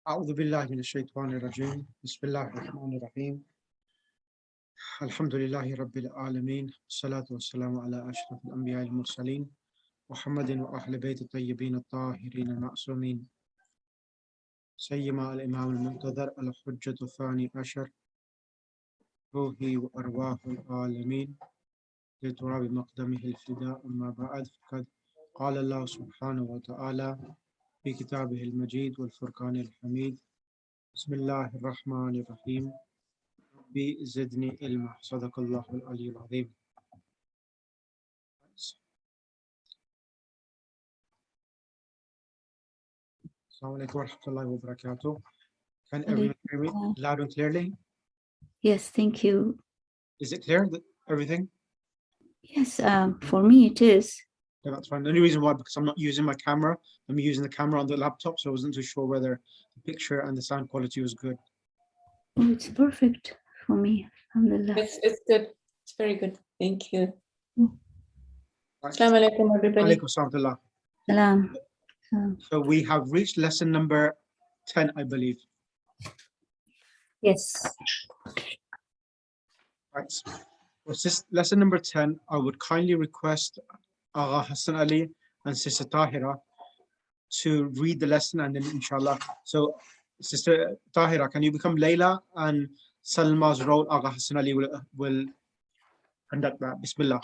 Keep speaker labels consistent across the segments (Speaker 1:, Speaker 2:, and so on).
Speaker 1: أعوذ بالله من الشيطان الرجيم بسم الله الرحمن الرحيم الحمد لله رب العالمين والصلاة والسلام على أشرف الأنبياء المرسلين محمد وأهل بيت الطيبين الطاهرين المعصومين سيما الإمام المنتظر الحجة الثاني عشر روحي وأرواح العالمين لتراب مقدمه الفداء أما بعد فقد قال الله سبحانه وتعالى في كتابه المجيد والفرقان الحميد بسم الله الرحمن الرحيم ربي زدني علما صدق الله العلي العظيم. Assalamu alaikum wa rahmatullahi wa barakatuh. Can everyone hear me loud and clearly?
Speaker 2: Yes, thank you.
Speaker 1: Is it clear that everything?
Speaker 2: Yes, for me it is.
Speaker 1: Yeah, that's fine. The only reason why, because I'm not using my camera, I'm using the camera on the laptop, so I wasn't too sure whether the picture and the sound quality was good.
Speaker 2: Oh, it's perfect for me. Alhamdulillah.
Speaker 3: It's good. It's very good. Thank you.
Speaker 1: Right.
Speaker 3: Assalamu alaikum, everybody.
Speaker 1: Alaikum salam.
Speaker 2: Salam.
Speaker 1: So we have reached lesson number 10, I believe.
Speaker 2: Yes.
Speaker 1: Right. What's this lesson number 10? I would kindly request Agha Hassan Ali and Sister Tahira to read the lesson, and then inshallah. So Sister Tahira, can you become Layla, and Salma's role, Agha Hassan Ali will conduct that. Bismillah.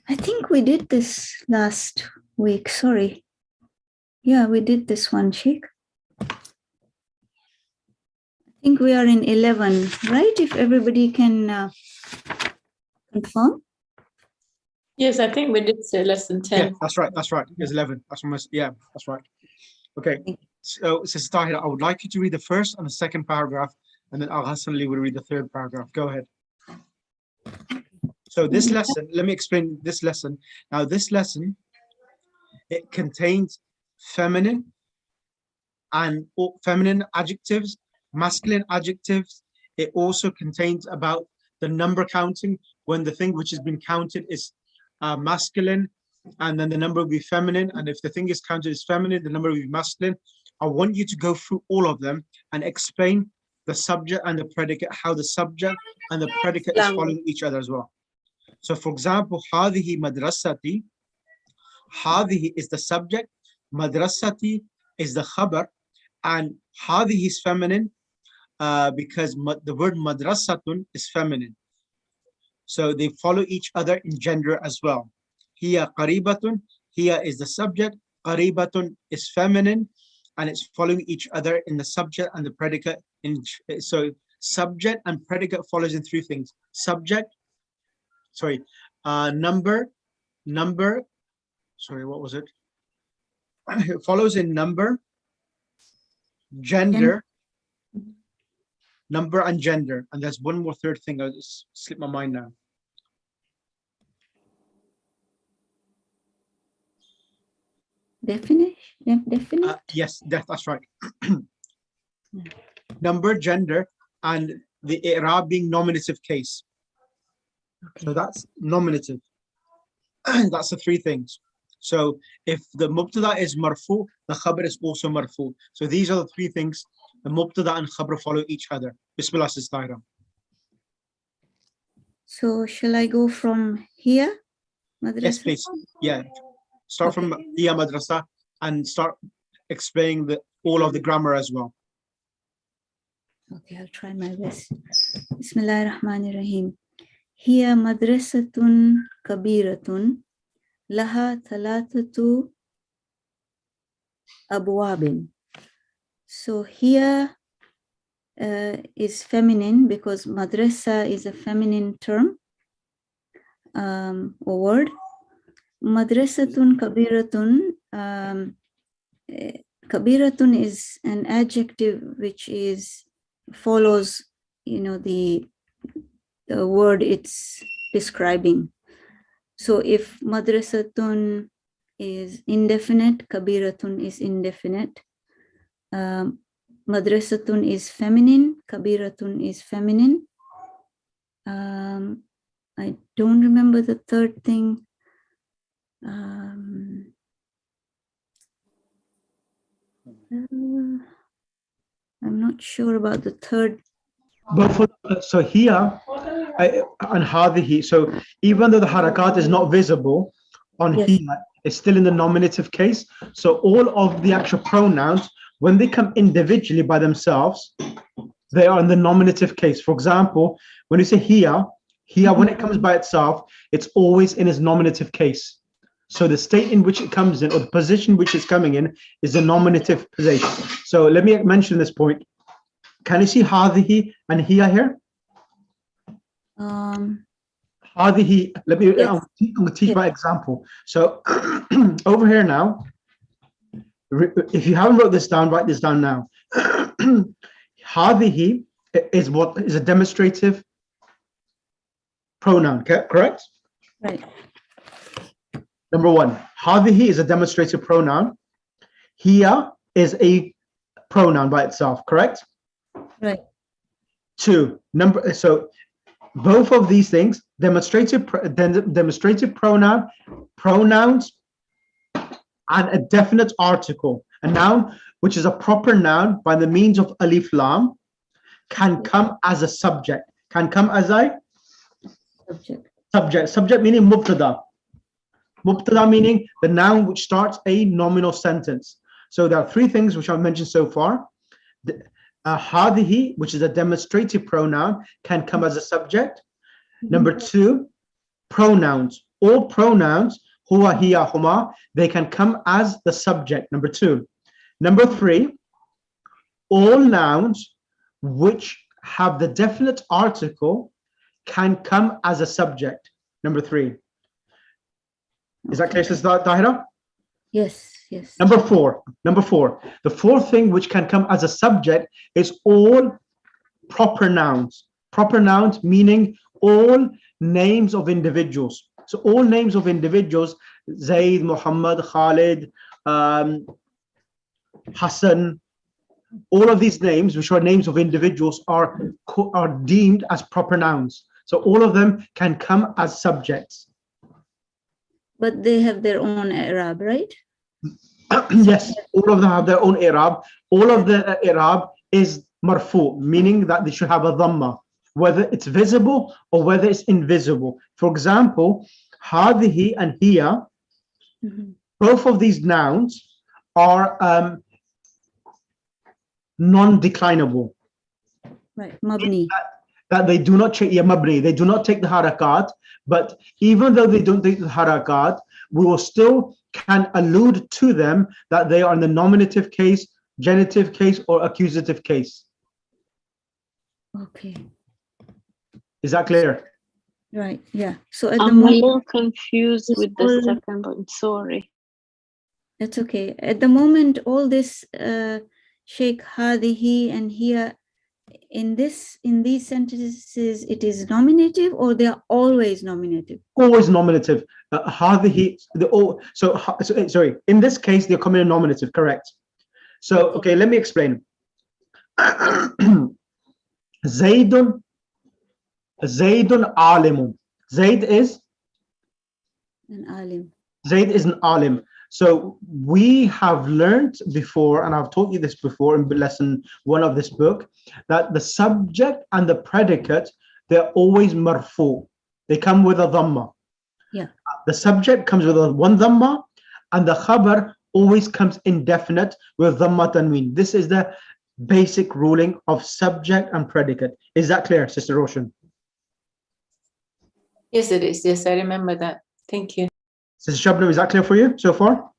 Speaker 2: I think we did this last week. Sorry. Yeah, we did this one, Sheikh. I think we are in 11, right? If everybody can confirm.
Speaker 3: Yes, I think we did say lesson 10.
Speaker 1: Yeah, that's right. That's right. It's 11. That's almost, yeah, that's right. Okay. So Sister Tahira, I would like you to read the first and the second paragraph, and then Agha Hassan Ali will read the third paragraph. Go ahead. So this lesson, let me explain this lesson. Now this lesson, it contains feminine adjectives, masculine adjectives. It also contains about the number counting, when the thing which has been counted is masculine, and then the number will be feminine. And if the thing is counted as feminine, the number will be masculine. I want you to go through all of them and explain the subject and the predicate, how the subject and the predicate is following each other as well. So for example, هذه مدرستي, هذه is the subject, madrasati is the khabar, and هذه is feminine because the word madrasatun is feminine. So they follow each other in gender as well. Hiya qaribatun, hiya is the subject, qaribatun is feminine, and it's following each other in the subject and the predicate. So subject and predicate follows in three things. Subject, number, what was it? It follows in number, gender, number and gender. And there's one more third thing, I just slipped my mind now.
Speaker 2: Definite?
Speaker 1: Yes, that's right. Number, gender, and the i'rab being nominative case. Okay. So that's nominative. That's the three things. So if the mubtada is marfu, the khabar is also marfu. So these are the three things. The mubtada and khabar follow each other. Bismillah, Sister Tahira.
Speaker 2: So shall I go from here? Madrasa?
Speaker 1: Yes, please. Yeah. Start from Hiya Madrasa and start explaining all of the grammar as well.
Speaker 2: Okay, I'll try my best. Bismillah ar-Rahman ar-Rahim. Hiya madrasatun kabiratun laha thalathatu abwabin. So here is feminine because madrasa is a feminine term or word. Madrasatun kabiratun. Kabiratun is an adjective which follows, the word it's describing. So if madrasatun is indefinite, kabiratun is indefinite. Madrasatun is feminine, kabiratun is feminine. I don't remember the third thing. I'm not sure about the third.
Speaker 1: But for, so here, on hadihi, so even though the harakat is not visible on
Speaker 2: Yes.
Speaker 1: here, it's still in the nominative case. So all of the actual pronouns, when they come individually by themselves, they are in the nominative case. For example, when you say here, when it comes by itself, it's always in its nominative case. So the state in which it comes in, or the position which it's coming in, is the nominative position. So let me mention this point. Can you see hadihi and hiya here? Hadihi, let me,
Speaker 2: Yes.
Speaker 1: I'm going to teach
Speaker 2: Yes.
Speaker 1: by example. So over here now, if you haven't wrote this down, write this down now. Hadihi is what is a demonstrative pronoun, correct?
Speaker 2: Right.
Speaker 1: Number one, hadihi is a demonstrative pronoun. Hiya is a pronoun by itself, correct?
Speaker 2: Right.
Speaker 1: Two, so both of these things, demonstrative pronoun, pronouns, and a definite article, a noun which is a proper noun by the means of alif lam, can come as a subject, can come as a subject meaning mubtada. Mubtada meaning the noun which starts a nominal sentence. So there are three things which I've mentioned so far. Hadihi, which is a demonstrative pronoun, can come as a subject. Number two, pronouns. All pronouns, huwa, hiya, huma, they can come as the subject. Number two. Number three, all nouns which have the definite article can come as a subject. Number three. Is that clear, Sister Tahira?
Speaker 2: Yes, yes.
Speaker 1: Number four. The fourth thing which can come as a subject is all proper nouns. Proper nouns meaning all names of individuals. So all names of individuals, Zaid, Muhammad, Khalid, Hassan, all of these names, which are names of individuals, are deemed as proper nouns. So all of them can come as subjects.
Speaker 2: But they have their own Arab, right?
Speaker 1: Yes, all of them have their own Arab. All of the Arab is marfu, meaning that they should have a dhamma, whether it's visible or whether it's invisible. For example, hadihi and hiya, both of these nouns are non-declinable.
Speaker 2: Right, mabni.
Speaker 1: That they do not take mabni, they do not take the harakat, but even though they don't take the harakat, we will still can allude to them that they are in the nominative case, genitive case, or accusative case.
Speaker 2: Okay.
Speaker 1: Is that clear?
Speaker 2: Right, yeah. So at the
Speaker 3: I'm a
Speaker 2: moment,
Speaker 3: little confused with the
Speaker 2: all-
Speaker 3: second one. Sorry.
Speaker 2: that's okay. At the moment, all this Sheikh hadihi and here in these sentences, it is nominative or they are always nominative?
Speaker 1: Always nominative. Hadihi, sorry, in this case, they're coming in nominative, correct? So, okay, let me explain. Zaydun alimun. Zayd is
Speaker 2: An alim.
Speaker 1: Zayd is an alim. So we have learned before, and I've taught you this before in lesson 1 of this book, that the subject and the predicate, they're always marfu. They come with a dhamma.
Speaker 2: Yeah.
Speaker 1: The subject comes with one dhamma, and the khabar always comes indefinite with dhamma tanween. This is the basic ruling of subject and predicate. Is that clear, Sister Roshan?
Speaker 3: Yes, it is. Yes, I remember that. Thank you.
Speaker 1: Sister Shabnam, is that clear for you so far?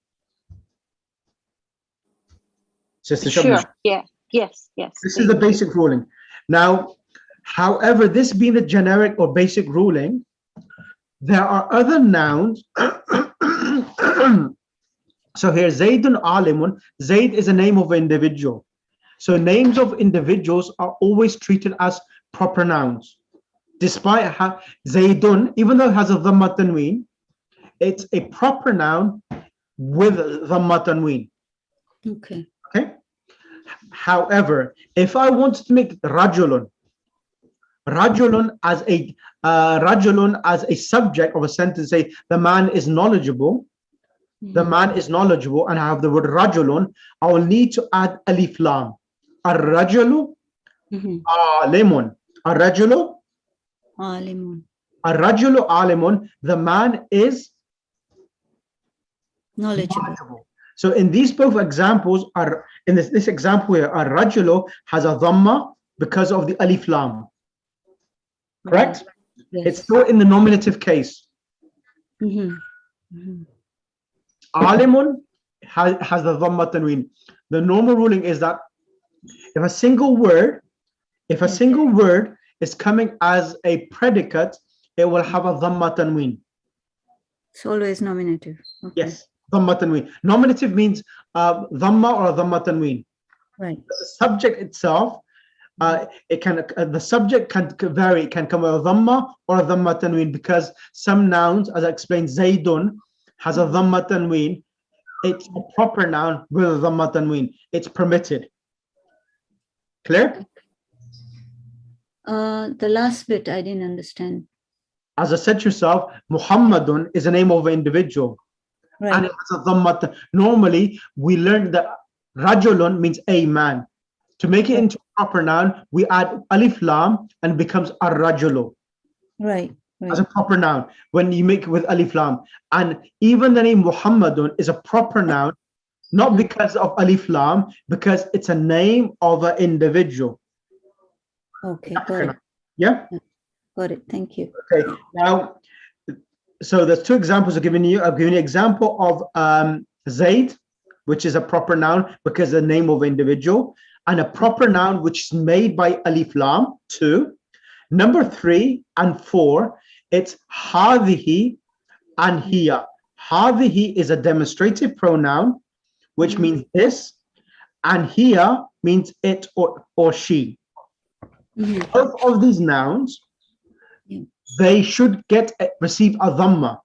Speaker 1: Sister Shabnam.
Speaker 3: Sure. Yeah. Yes. Yes.
Speaker 1: This is the basic ruling. Now, however, this being the generic or basic ruling, there are other nouns. So here, Zaydun alimun. Zayd is a name of an individual. So names of individuals are always treated as proper nouns. Despite Zaydun, even though it has a dhamma tanween, it's a proper noun with dhamma tanween.
Speaker 2: Okay.
Speaker 1: Okay. However, if I wanted to make rajulun as a subject of a sentence, say the man is knowledgeable, the man is knowledgeable, and I have the word rajulun, I will need to add alif lam. Ar-rajulu alimun. Ar-rajulu
Speaker 2: Alimun.
Speaker 1: Ar-rajulu alimun. The man is
Speaker 2: Knowledgeable.
Speaker 1: So in these both examples, are in this example here, ar-rajulu has a dhamma because of the alif lam. Correct?
Speaker 2: Yes.
Speaker 1: It's still in the nominative case. Alimun has the dhamma tanween. The normal ruling is that if a single word is coming as a predicate, it will have a dhamma tanween.
Speaker 2: It's always nominative. Okay.
Speaker 1: Yes, dhamma tanween. Nominative means dhamma or dhamma tanween.
Speaker 2: Right.
Speaker 1: The subject itself, the subject can vary. It can come with a dhamma or a dhamma tanween, because some nouns, as I explained, Zaydun has a dhamma tanween. It's a proper noun with a dhamma tanween. It's permitted. Clear?
Speaker 2: The last bit I didn't understand.
Speaker 1: As I said to yourself, Muhammadun is a name of an individual.
Speaker 2: Right.
Speaker 1: And it has a dhamma. Normally, we learned that Rajulun means a man. To make it into a proper noun, we add alif lam and it becomes ar-rajulu.
Speaker 2: Right.
Speaker 1: As a proper noun when you make it with alif lam. And even the name Muhammadun is a proper noun, not because of alif lam, because it's a name of an individual.
Speaker 2: Okay, got it.
Speaker 1: Yeah?
Speaker 2: Got it. Thank you.
Speaker 1: Okay. Now, so there's two examples I've given you. I've given you an example of Zayd, which is a proper noun because the name of an individual, and a proper noun which is made by alif lam, 2. Number 3 and 4, it's hadihi and hiya. Hadihi is a demonstrative pronoun, which means this, and hiya means it or she. Both of these nouns, they should receive a dhamma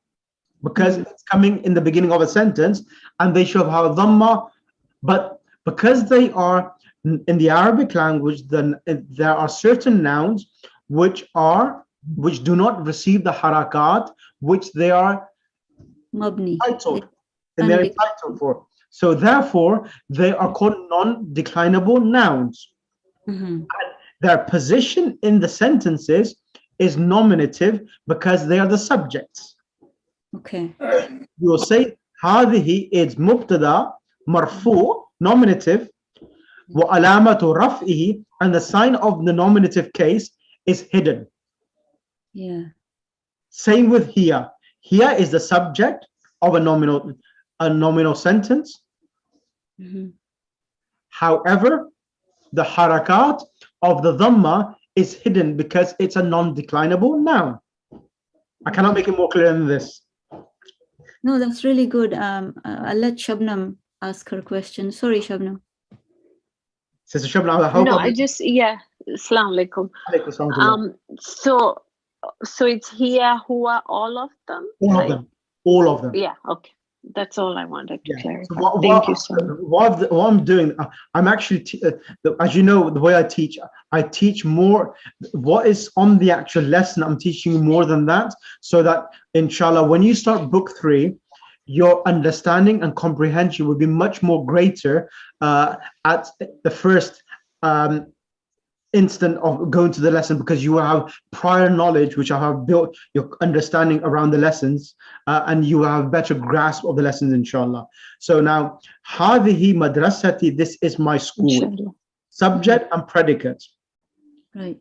Speaker 1: because it's coming in the beginning of a sentence, and they should have a dhamma. But because they are in the Arabic language, then there are certain nouns which do not receive the harakat, which they are entitled, and they're entitled for. So therefore, they are called non-declinable nouns. And their position in the sentences is nominative because they are the subjects.
Speaker 2: Okay.
Speaker 1: You will say هذه is مبتدا مرفوع, nominative, وعلامة رفعه, and the sign of the nominative case is hidden.
Speaker 2: Yeah.
Speaker 1: Same with here. Here is the subject of a nominal sentence. However, the harakat of the dhamma is hidden because it's a non-declinable noun. I cannot make it more clear than this.
Speaker 2: No, that's really good. I'll let Shabnam ask her question. Sorry, Shabnam.
Speaker 1: Sister Shabnam, I hope
Speaker 4: Assalamu alaikum. So it's here, huwa, all of them?
Speaker 1: All of them.
Speaker 4: Yeah, okay. That's all I wanted to clarify.
Speaker 1: So
Speaker 4: Thank you so much.
Speaker 1: What I'm doing, I'm actually, as you know, the way I teach more what is on the actual lesson. I'm teaching you more than that, so that inshallah, when you start book 3, your understanding and comprehension will be much more greater at the first instant of going to the lesson, because you will have prior knowledge which I have built your understanding around the lessons, and you will have better grasp of the lessons, inshallah. So now, hadihi madrasati, this is my school. Inshallah. Subject and predicate.
Speaker 2: Right.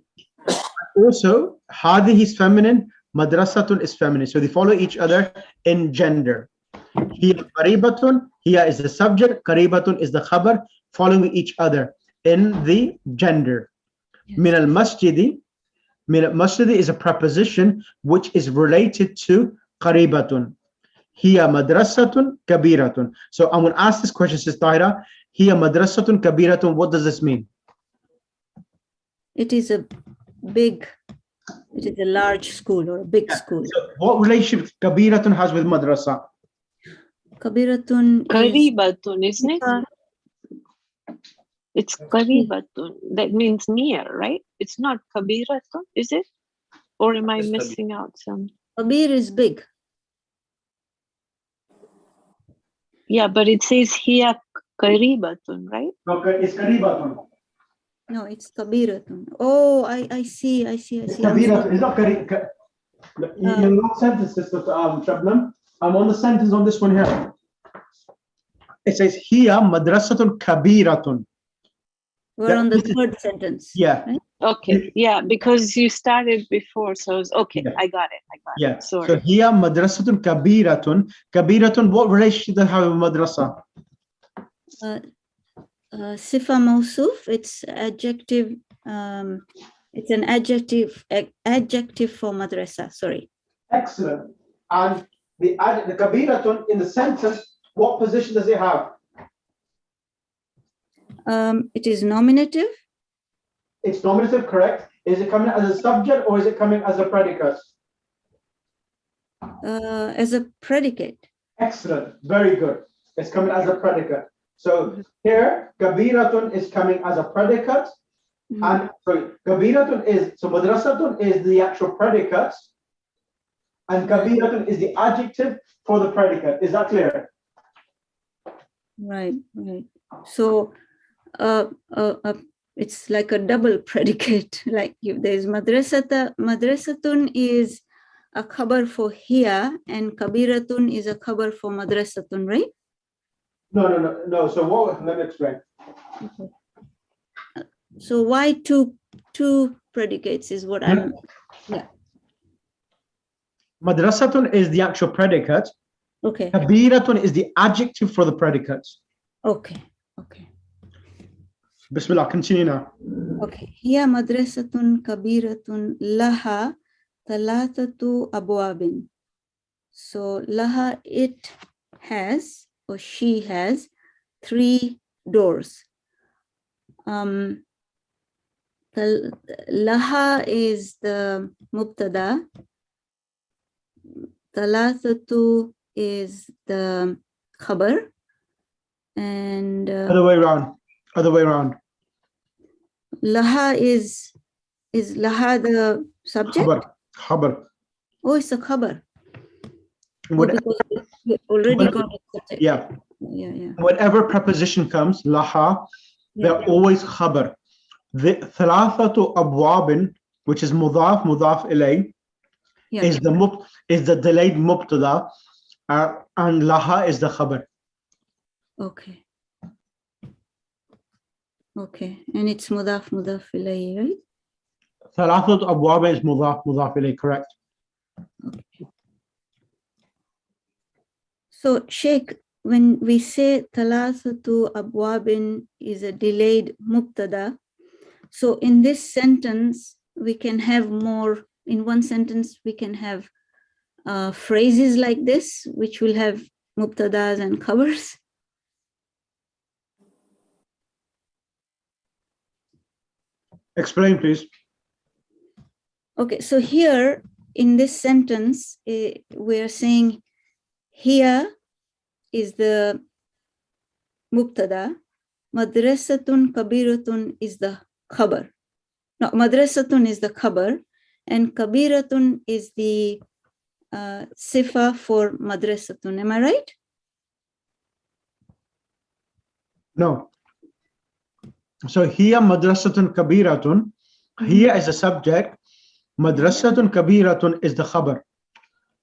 Speaker 1: Also, hadihi is feminine, madrasatun is feminine, so they follow each other in gender. Here qaribatun, here is the subject, qaribatun is the khabar, following each other in the gender. Min al-masjidi, is a preposition which is related to qaribatun. Hiya madrasatun kabiratun. So I'm going to ask this question, Sister Tahira. Hiya madrasatun kabiratun, what does this mean?
Speaker 2: It is a large school or a big school.
Speaker 1: So what relationship kabiratun has with madrasa?
Speaker 2: Kabiratun
Speaker 4: isn't it? It's qaribatun. That means near, right? It's not kabiratun, is it? Or am I missing out some?
Speaker 2: Kabir is big.
Speaker 4: Yeah, but it says here qaribatun, right?
Speaker 1: No, it's karibatun.
Speaker 2: No, it's kabiratun. Oh, I see.
Speaker 1: It's
Speaker 2: I'm
Speaker 1: kabiratun.
Speaker 2: sorry.
Speaker 1: It's not you're not sentence, Sister Shabnam. I'm on the sentence on this one here. It says here madrasatun kabiratun.
Speaker 2: We're on the third sentence.
Speaker 1: Yeah.
Speaker 2: Right?
Speaker 4: Okay, yeah, because you started before, so it's okay.
Speaker 1: Yeah.
Speaker 4: I got it.
Speaker 1: Yeah.
Speaker 4: Sorry.
Speaker 1: So here madrasatun kabiratun. Kabiratun, what relationship does it have with madrasa?
Speaker 2: Sifa mausuf, it's adjective. It's an adjective for madrasa. Sorry.
Speaker 1: Excellent. And the kabiratun in the sentence, what position does it have?
Speaker 2: It is nominative.
Speaker 1: It's nominative, correct? Is it coming as a subject or is it coming as a predicate?
Speaker 2: As a predicate.
Speaker 1: Excellent. Very good. It's coming as a predicate. So here, kabiratun is coming as a predicate. And sorry, kabiratun is, so madrasatun is the actual predicate. And kabiratun is the adjective for the predicate. Is that clear?
Speaker 2: Right. So it's like a double predicate. Like if there's madrasatun is a khabar for here, and kabiratun is a khabar for madrasatun, right?
Speaker 1: No. So what? Let me explain.
Speaker 2: Okay. So why two predicates is what I'm. Yeah.
Speaker 1: Madrasatun is the actual predicate.
Speaker 2: Okay.
Speaker 1: Kabiratun is the adjective for the predicate.
Speaker 2: Okay.
Speaker 1: Bismillah, continue now.
Speaker 2: Okay. Hiya madrasatun kabiratun laha talatatu abwabin. So laha, it has, or she has, 3 doors. Laha is the mubtada. Talatatu is the khabar. And
Speaker 1: Other way around.
Speaker 2: laha is laha the subject?
Speaker 1: Khabar.
Speaker 2: Oh, it's a khabar.
Speaker 1: What-
Speaker 2: Because we already got it.
Speaker 1: Yeah.
Speaker 2: Yeah.
Speaker 1: Whatever preposition comes, laha, they're always khabar. The thalathatu abwabin, which is mudaf ilay, is the delayed mubtada, and laha is the khabar.
Speaker 2: Okay. And it's mudaf ilayhi, right?
Speaker 1: Thalathatu abwabin is mudaf ilay, correct?
Speaker 2: Okay. So, Sheikh, when we say thalathatu abwabin is a delayed mubtada, so in this sentence, we can have more, in one sentence, we can have phrases like this, which will have mubtadas and khabars.
Speaker 1: Explain, please.
Speaker 2: Okay, so here in this sentence, we're saying here is the mubtada, madrasatun kabiratun is the khabar. No, madrasatun is the khabar, and kabiratun is the sifa for madrasatun. Am I right?
Speaker 1: No. So here madrasatun kabiratun, here is the subject, madrasatun kabiratun is the khabar.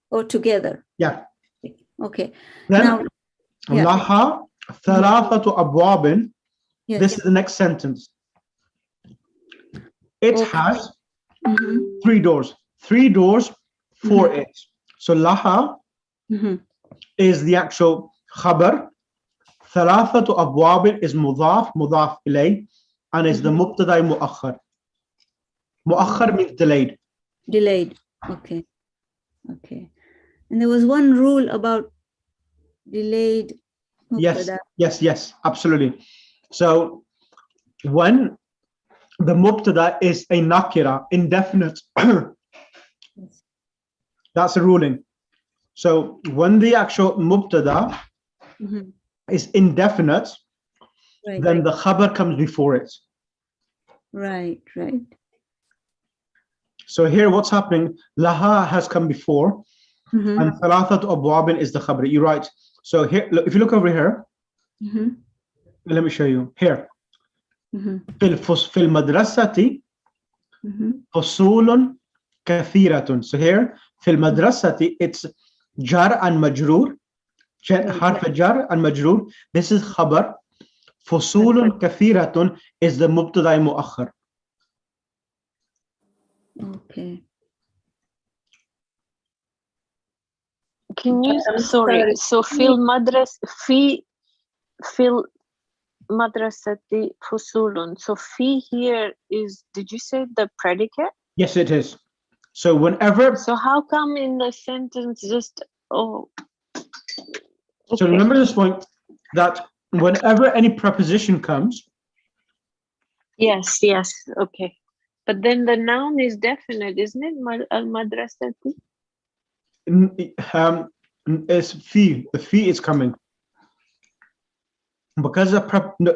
Speaker 2: Or together?
Speaker 1: Yeah.
Speaker 2: Okay.
Speaker 1: Then
Speaker 2: Now,
Speaker 1: laha thalathatu abwabin.
Speaker 2: yes.
Speaker 1: This is the next sentence. It has 3 doors. 3 doors for it. So laha is the actual khabar. Thalathatu abwabin is mudaf ilay, and is the mubtada muakhar. Muakhar means delayed.
Speaker 2: Delayed. Okay. And there was one rule about delayed mubtada.
Speaker 1: Yes, absolutely. So when the mubtada is a nakira, indefinite, that's a ruling. So when the actual mubtada is indefinite, then the khabar comes before it.
Speaker 2: Right.
Speaker 1: So here what's happening, laha has come before, and thalathatu abwabin is the khabar. You're right. So here, look, if you look over here,
Speaker 2: Mhm,
Speaker 1: let me show you here.
Speaker 2: mhm,
Speaker 1: في المدرسة
Speaker 2: mhm.
Speaker 1: فصول كثيرة. So here في المدرسة it's jar and majrur. حرف جر and majrur. This is خبر. فصول كثيرة is the مبتدأ مؤخر.
Speaker 2: Okay.
Speaker 4: Can you,
Speaker 3: I'm
Speaker 4: sorry, so fil madrasati fusulun. So fi here is, did you say the predicate?
Speaker 1: Yes, it is. So whenever,
Speaker 4: So how come in the sentence just, oh.
Speaker 1: so remember this point, that whenever any preposition comes,
Speaker 4: Yes, yes, okay. But then the noun is definite, isn't it? Al-madrasati?
Speaker 1: is fi, the fi is coming. Because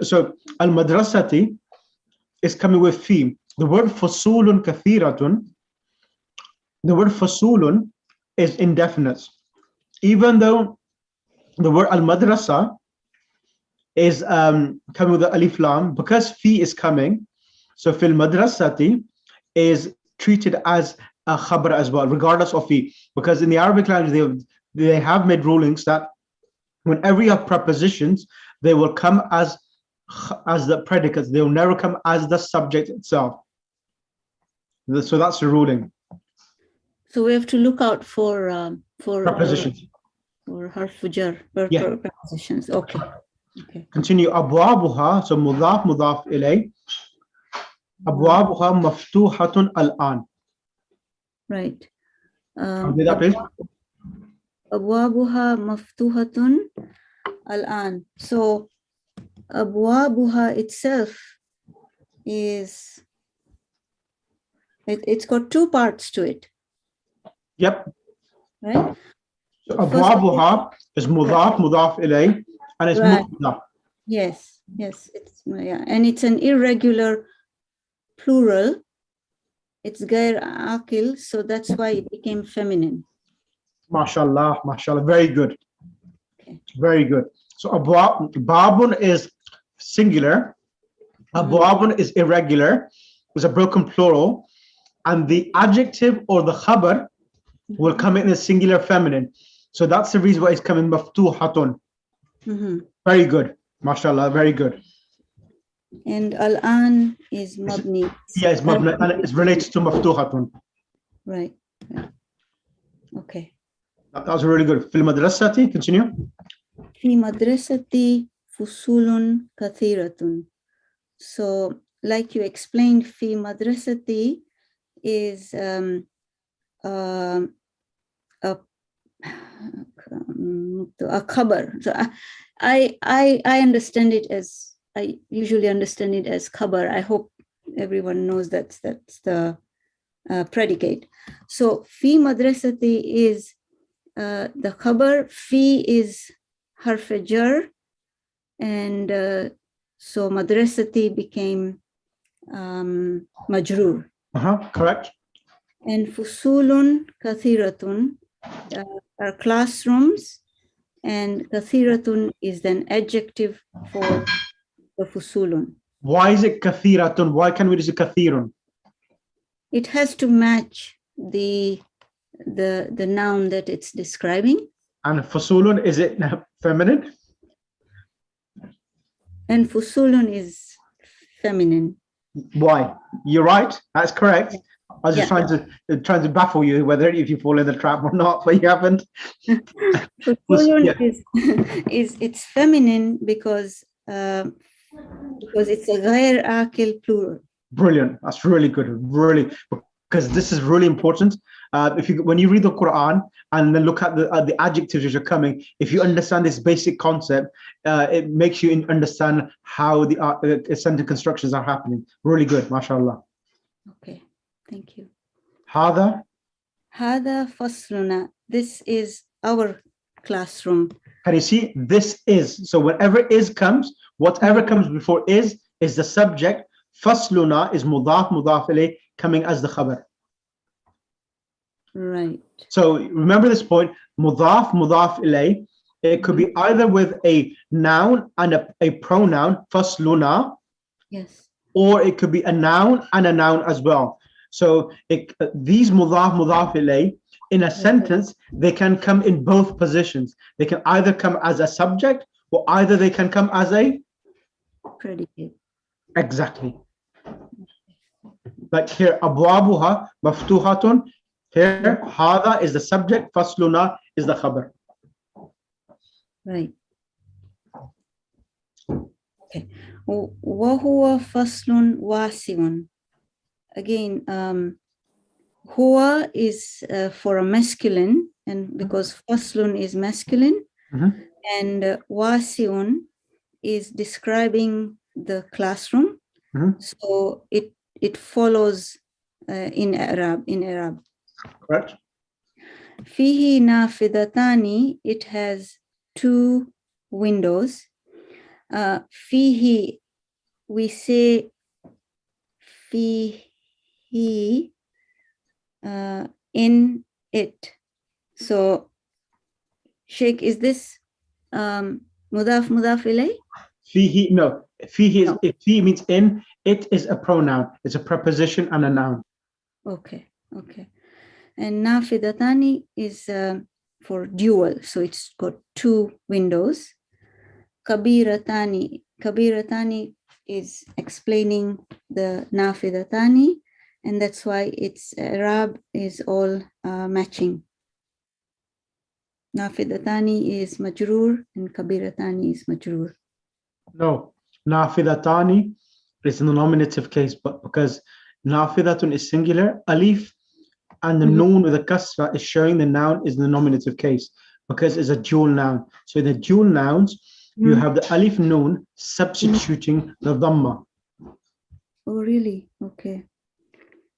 Speaker 1: so al-madrasati is coming with fi. The word fasulun kathiratun, the word fasulun is indefinite. Even though the word al-madrasa is coming with the alif lam, because fi is coming, so fil madrasati is treated as a khabar as well, regardless of fi. Because in the Arabic language, they have made rulings that whenever you have prepositions, they will come as the predicates. They will never come as the subject itself. So that's the ruling.
Speaker 2: So we have to look out for
Speaker 1: Prepositions.
Speaker 2: for harf jar,
Speaker 1: Yeah.
Speaker 2: prepositions. Okay. Okay.
Speaker 1: Continue. أبوابها, so مضاف مضاف إليه. أبوابها مفتوحة الآن.
Speaker 2: Right.
Speaker 1: Do that, please.
Speaker 2: أبوابها مفتوحة الآن. So أبوابها itself is, it's got two parts to it,
Speaker 1: Yep.
Speaker 2: right?
Speaker 1: So أبوابها is مضاف مضاف إليه, and it's
Speaker 2: Right.
Speaker 1: مبتدأ.
Speaker 2: Yes, yes, and it's an irregular plural. It's غير عاقل, so that's why it became feminine.
Speaker 1: MashaAllah, MashaAllah, very good.
Speaker 2: Okay.
Speaker 1: Very good. So babun is singular, abwabun is irregular, it's a broken plural, and the adjective or the khabar will come in a singular feminine. So that's the reason why it's coming maftuhatun. Very good. MashaAllah, very good.
Speaker 2: And al-an is mabni.
Speaker 1: Yeah, it's mabni, and it's related to maftuhatun.
Speaker 2: Right. Okay.
Speaker 1: That was really good. Fil madrasati, continue.
Speaker 2: في مدرستي فصول كثيرة. So, like you explained, في مدرستي is a khabar. So I understand it as, I usually understand it as khabar. I hope everyone knows that's the predicate. So fi madrasati is the khabar, fi is harf jar, and so madrasati became majrur.
Speaker 1: Correct.
Speaker 2: And fusulun kathiratun are classrooms, and kathiratun is then adjective for the fusulun.
Speaker 1: Why is it kathiratun? Why can we use kathirun?
Speaker 2: It has to match the noun that it's describing.
Speaker 1: And fusulun, is it feminine?
Speaker 2: And fusulun is feminine.
Speaker 1: Why? You're right. That's correct. I was just
Speaker 2: Yeah.
Speaker 1: trying to baffle you whether if you fall in the trap or not, but you haven't.
Speaker 2: Fusulun is it's feminine because it's a غير عاقل plural.
Speaker 1: Brilliant. That's really good. Really, because this is really important. When you read the Quran and then look at the adjectives which are coming, if you understand this basic concept, it makes you understand how the sentence constructions are happening. Really good, mashallah.
Speaker 2: Okay, thank you.
Speaker 1: Hada
Speaker 2: fasluna. This is our classroom.
Speaker 1: Can you see? This is. So whenever is comes, whatever comes before is the subject. Fasluna is mudaf mudaf ilayh, coming as the khabar.
Speaker 2: Right.
Speaker 1: So remember this point, mudaf mudaf ilayh It could be either with a noun and a pronoun, fasluna,
Speaker 2: Yes.
Speaker 1: or it could be a noun and a noun as well. So these mudaf ilay, in a sentence, they can come in both positions. They can either come as a subject, or either they can come as a
Speaker 2: predicate.
Speaker 1: Exactly. Like here, abwabuha maftuhatun. Here, hada is the subject, fasluna is the khabar.
Speaker 2: Right. Okay. Wahuwa faslun wasiun. Again, huwa is for a masculine, and because faslun is masculine, and wasiun is describing the classroom. So it follows in Arab.
Speaker 1: Correct.
Speaker 2: Fihi nafidatani, it has 2 windows. Fihi, we say fihi, in it. So, Sheikh, is this mudaf ilay?
Speaker 1: Fihi, no. Fihi is, if fi means in, it is a pronoun. It's a preposition and a noun.
Speaker 2: Okay. And nafidatani is for dual, so it's got 2 windows. Kabiratani is explaining the nafidatani, and that's why its Arab is all matching. Nafidatani is majroor and kabiratani is majroor.
Speaker 1: No, nafidatani is in the nominative case, but because nafidatun is singular, alif and the noon with a kasra is showing the noun is the nominative case because it's a dual noun. So in the dual nouns, you have the alif noon substituting the dhamma.
Speaker 2: Oh, really? Okay.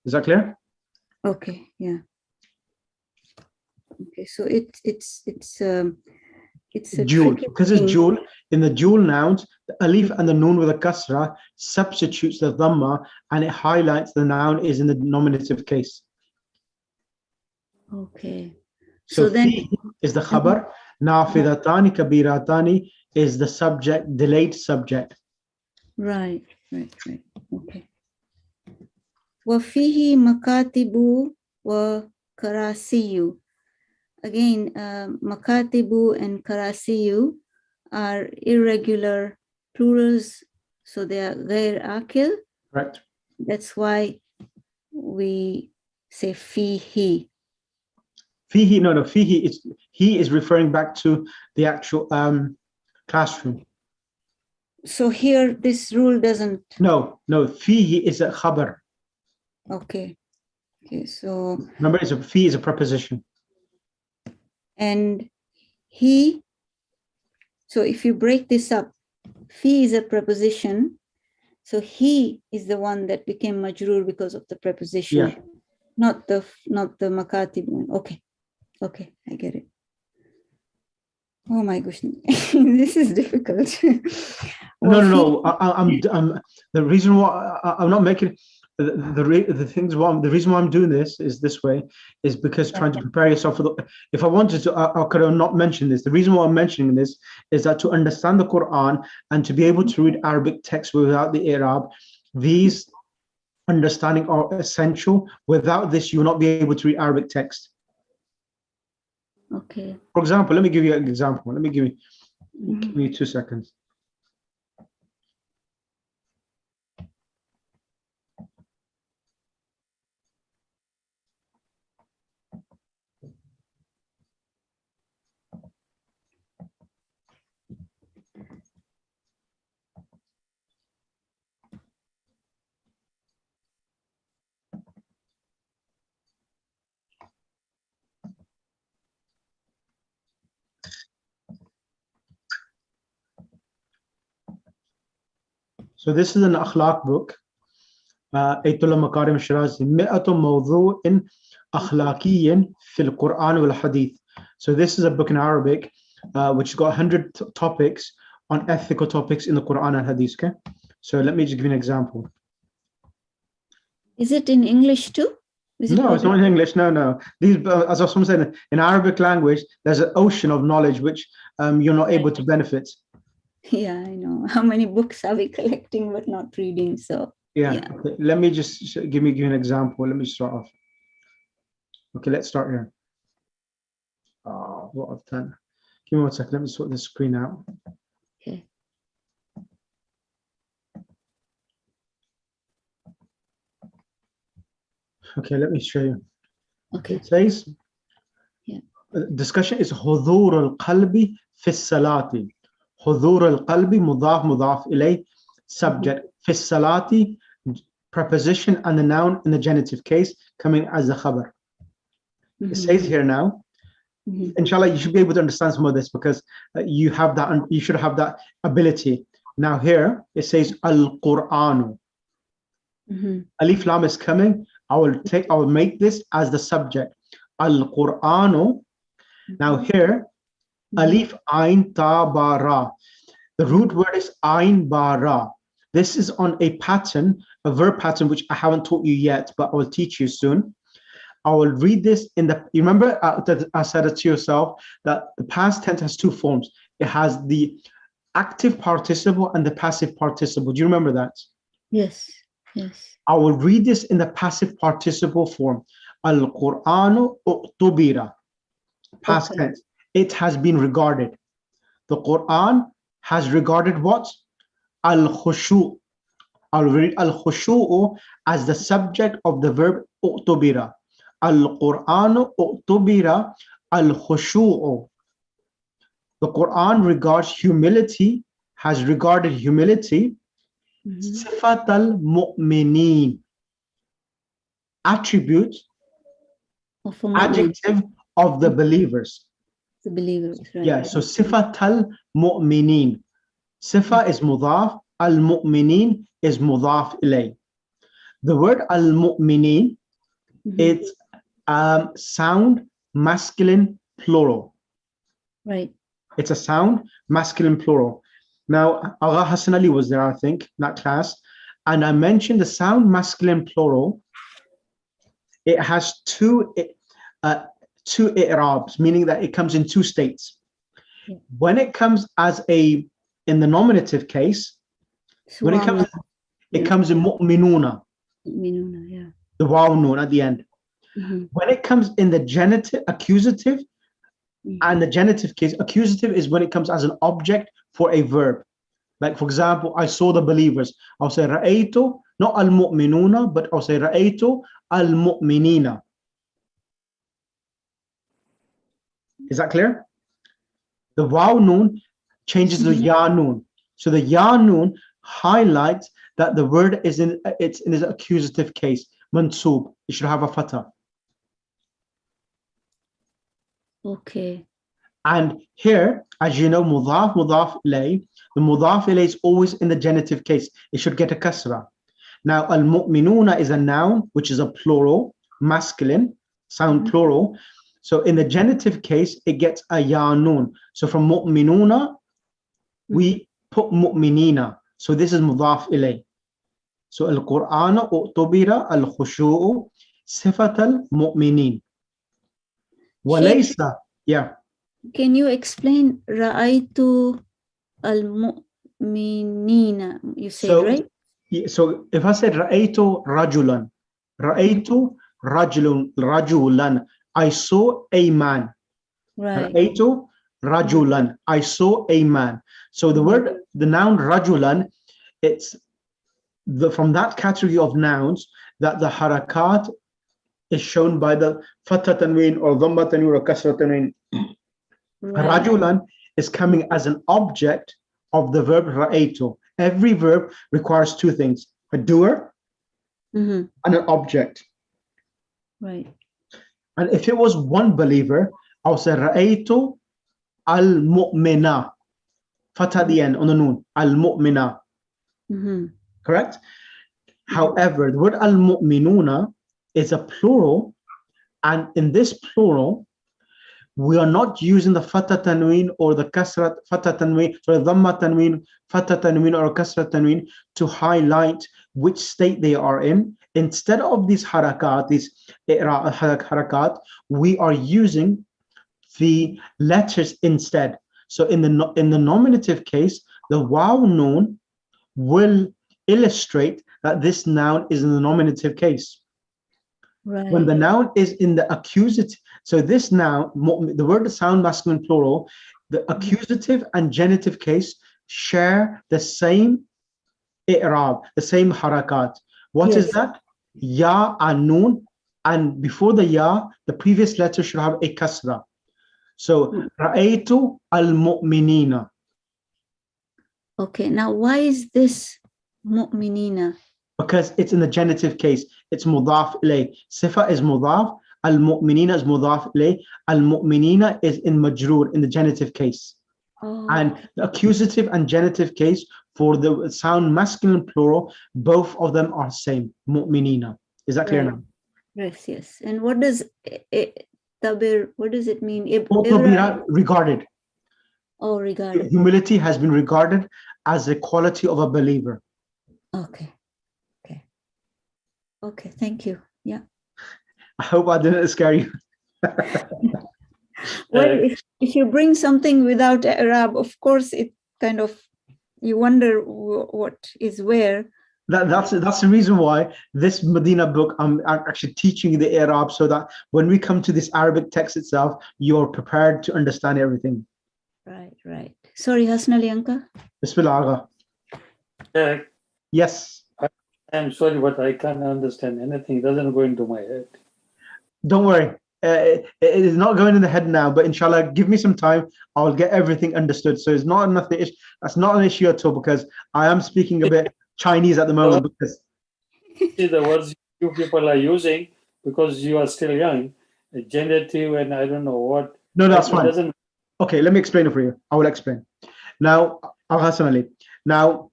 Speaker 1: Is that clear?
Speaker 2: Okay, yeah. Okay, so it's a
Speaker 1: dual,
Speaker 2: tricky
Speaker 1: because it's
Speaker 2: thing.
Speaker 1: dual. In the dual nouns, the alif and the noon with a kasra substitutes the dhamma and it highlights the noun is in the nominative case.
Speaker 2: Okay.
Speaker 1: So
Speaker 2: then
Speaker 1: fi is the khabar, nafidatani kabiratani is the subject, delayed subject.
Speaker 2: Right. Okay. Wafihi makatibu wa karasiyu. Again, makatibu and karasiyu are irregular plurals, so they are ghair akil.
Speaker 1: Correct.
Speaker 2: That's why we say fihi.
Speaker 1: Fihi, no, fihi is, he is referring back to the actual classroom.
Speaker 2: So here, this rule doesn't.
Speaker 1: No, fihi is a khabar.
Speaker 2: Okay, so.
Speaker 1: Remember, fi is a preposition.
Speaker 2: And he, so if you break this up, fi is a preposition. So he is the one that became majroor because of the preposition,
Speaker 1: Yeah.
Speaker 2: not the makatib one. Okay, I get it. Oh my gosh, this is difficult.
Speaker 1: No. I'm the reason why I'm not making the reason why I'm doing this is this way is because trying to prepare yourself for the. If I wanted to, I could have not mentioned this. The reason why I'm mentioning this is that to understand the Quran and to be able to read Arabic text without the Arab, these understanding are essential. Without this, you will not be able to read Arabic text.
Speaker 2: Okay.
Speaker 1: For example, let me give you an example. Give me 2 seconds. So this is an akhlaq book. Ayatollah Makarim Shirazi, Mi'atu Mawdu'in Akhlaqiyin fil Quran wal Hadith. So this is a book in Arabic, which has got 100 topics on ethical topics in the Quran and Hadith. Okay, so let me just give you an example.
Speaker 2: Is it in English too? Is it
Speaker 1: No, it's not
Speaker 2: public?
Speaker 1: in English. No, no. These, as I was saying, in Arabic language, there's an ocean of knowledge which you're not able to benefit.
Speaker 2: Yeah, I know. How many books are we collecting but not reading? So
Speaker 1: Yeah. Okay. Let me just give you an example. Let me start off. Okay, let's start here. What I've done. Give me 1 second. Let me sort the screen out.
Speaker 2: okay.
Speaker 1: Okay, let me show you.
Speaker 2: Okay.
Speaker 1: It says,
Speaker 2: Yeah.
Speaker 1: discussion is حضور القلب في الصلاة. حضور القلب مضاف إليه, subject في الصلاة, preposition and the noun in the genitive case coming as a khabar. It says here now, inshallah, you should be able to understand some of this because you have that, you should have that ability. Now here it says Al-Qur'anu. Alif Lam is coming. I will make this as the subject. Al-Qur'anu. Now here, Alif Ain Ta Ba Ra. The root word is Ain Ba Ra. This is on a pattern, a verb pattern, which I haven't taught you yet, but I will teach you soon. I will read this in the, you remember that I said it to yourself that the past tense has two forms. It has the active participle and the passive participle. Do you remember that?
Speaker 2: Yes, yes.
Speaker 1: I will read this in the passive participle form. Al-Qur'anu u'tubira. Past tense. It has been regarded. The Quran has regarded what? Al-Khushu'. I'll read Al-Khushu'u as the subject of the verb u'tubira. Al-Qur'anu u'tubira al-Khushu'u. The Quran regards humility, has regarded humility. Sifat al-mu'mineen. Attribute, adjective of the believers.
Speaker 2: The believers, right?
Speaker 1: Yeah, so Sifat al-mu'mineen. Sifa is mudaf, al-mu'mineen is mudaf ilay. The word al-mu'mineen, it's sound masculine plural.
Speaker 2: Right.
Speaker 1: It's a sound masculine plural. Now, Agha Hassan Ali was there, I think, in that class, and I mentioned the sound masculine plural. It has two i'rabs, meaning that it comes in two states.
Speaker 2: Yeah.
Speaker 1: When it comes as in the nominative case, when it comes in mu'minuna,
Speaker 2: yeah.
Speaker 1: the waw noon at the end. When it comes in the genitive, accusative, and the genitive case, accusative is when it comes as an object for a verb. Like, for example, I saw the believers. I'll say ra'aytu, not al-mu'minuna, but I'll say ra'aytu al-mu'minina. Is that clear? The waw noon changes to ya noon. So the ya noon highlights that the word is in its accusative case. Mansub. It should have a fatha.
Speaker 2: Okay.
Speaker 1: And here, as you know, mudaf ilay, the mudaf ilay is always in the genitive case. It should get a kasra. Now, al-mu'minuna is a noun, which is a plural, masculine, sound plural. So in the genitive case, it gets a ya noon. So from mu'minuna, we put mu'minina. So this is mudaf ilay. So al-Qur'ana u'tubira al-khushu'u sifat al-mu'minin. Walaysa, yeah.
Speaker 2: Can you explain ra'aytu al-mu'minina? You said, right?
Speaker 1: So if I said ra'aytu rajulan, rajulan, I saw a man.
Speaker 2: Right.
Speaker 1: Ra'aytu rajulan, I saw a man. So the word, the noun rajulan, it's from that category of nouns that the harakat is shown by the fatha tanween or dhamma tanween or kasra tanween.
Speaker 2: Right.
Speaker 1: Rajulan is coming as an object of the verb ra'aytu. Every verb requires two things, a doer and an object.
Speaker 2: Right.
Speaker 1: And if it was one believer, I'll say ra'aytu al-mu'mina. Fatha at the end on the noon, al-mu'mina. Correct? However, the word al-mu'minuna is a plural, and in this plural, we are not using the fatha tanween or the kasra fatha tanween, or the dhamma tanween, fatha tanween or kasra tanween to highlight which state they are in. instead of these harakat, these harakat, we are using the letters instead. So in the nominative case, the waw noon will illustrate that this noun is in the nominative case.
Speaker 2: Right.
Speaker 1: When the noun is in the accusative, so this noun, the word sound masculine plural, the accusative and genitive case share the same i'rab, the same harakat. What is that? Ya and noon, and before the ya, the previous letter should have a kasra. So ra'aytu al-mu'minina.
Speaker 2: Okay, now why is this mu'minina?
Speaker 1: Because it's in the genitive case. It's mudaf ilay. Sifa is mudaf. Al-mu'minina is mudaf ilay. Al-mu'minina is in majroor, in the genitive case.
Speaker 2: Oh,
Speaker 1: And the accusative and genitive case for the sound masculine plural, both of them are same. Mu'minina. Is that clear
Speaker 2: right.
Speaker 1: now?
Speaker 2: Yes, yes. And what does tabir, what does it mean?
Speaker 1: Regarded.
Speaker 2: Oh, regarded.
Speaker 1: Humility has been regarded as a quality of a believer.
Speaker 2: Okay. Okay, thank you. Yeah.
Speaker 1: I hope I didn't scare you.
Speaker 2: Well, if you bring something without Arab, of course, it kind of, you wonder what is where.
Speaker 1: That's the reason why this Madinah book, I'm actually teaching the Arab, so that when we come to this Arabic text itself, you're prepared to understand everything.
Speaker 2: Right. Sorry, Hasna Lianka.
Speaker 1: Bismillah. Yes.
Speaker 5: I'm sorry, but I can't understand anything. It doesn't go into my head.
Speaker 1: Don't worry. It is not going in the head now, but inshallah, give me some time. I'll get everything understood. So it's not enough. That's not an issue at all, because I am speaking a bit Chinese at the moment. Because
Speaker 5: see the words you people are using, because you are still young, genitive and I don't know what.
Speaker 1: No, that's fine.
Speaker 5: Doesn't...
Speaker 1: Okay, let me explain it for you. I will explain. Now, Al-Hasan Ali. Now,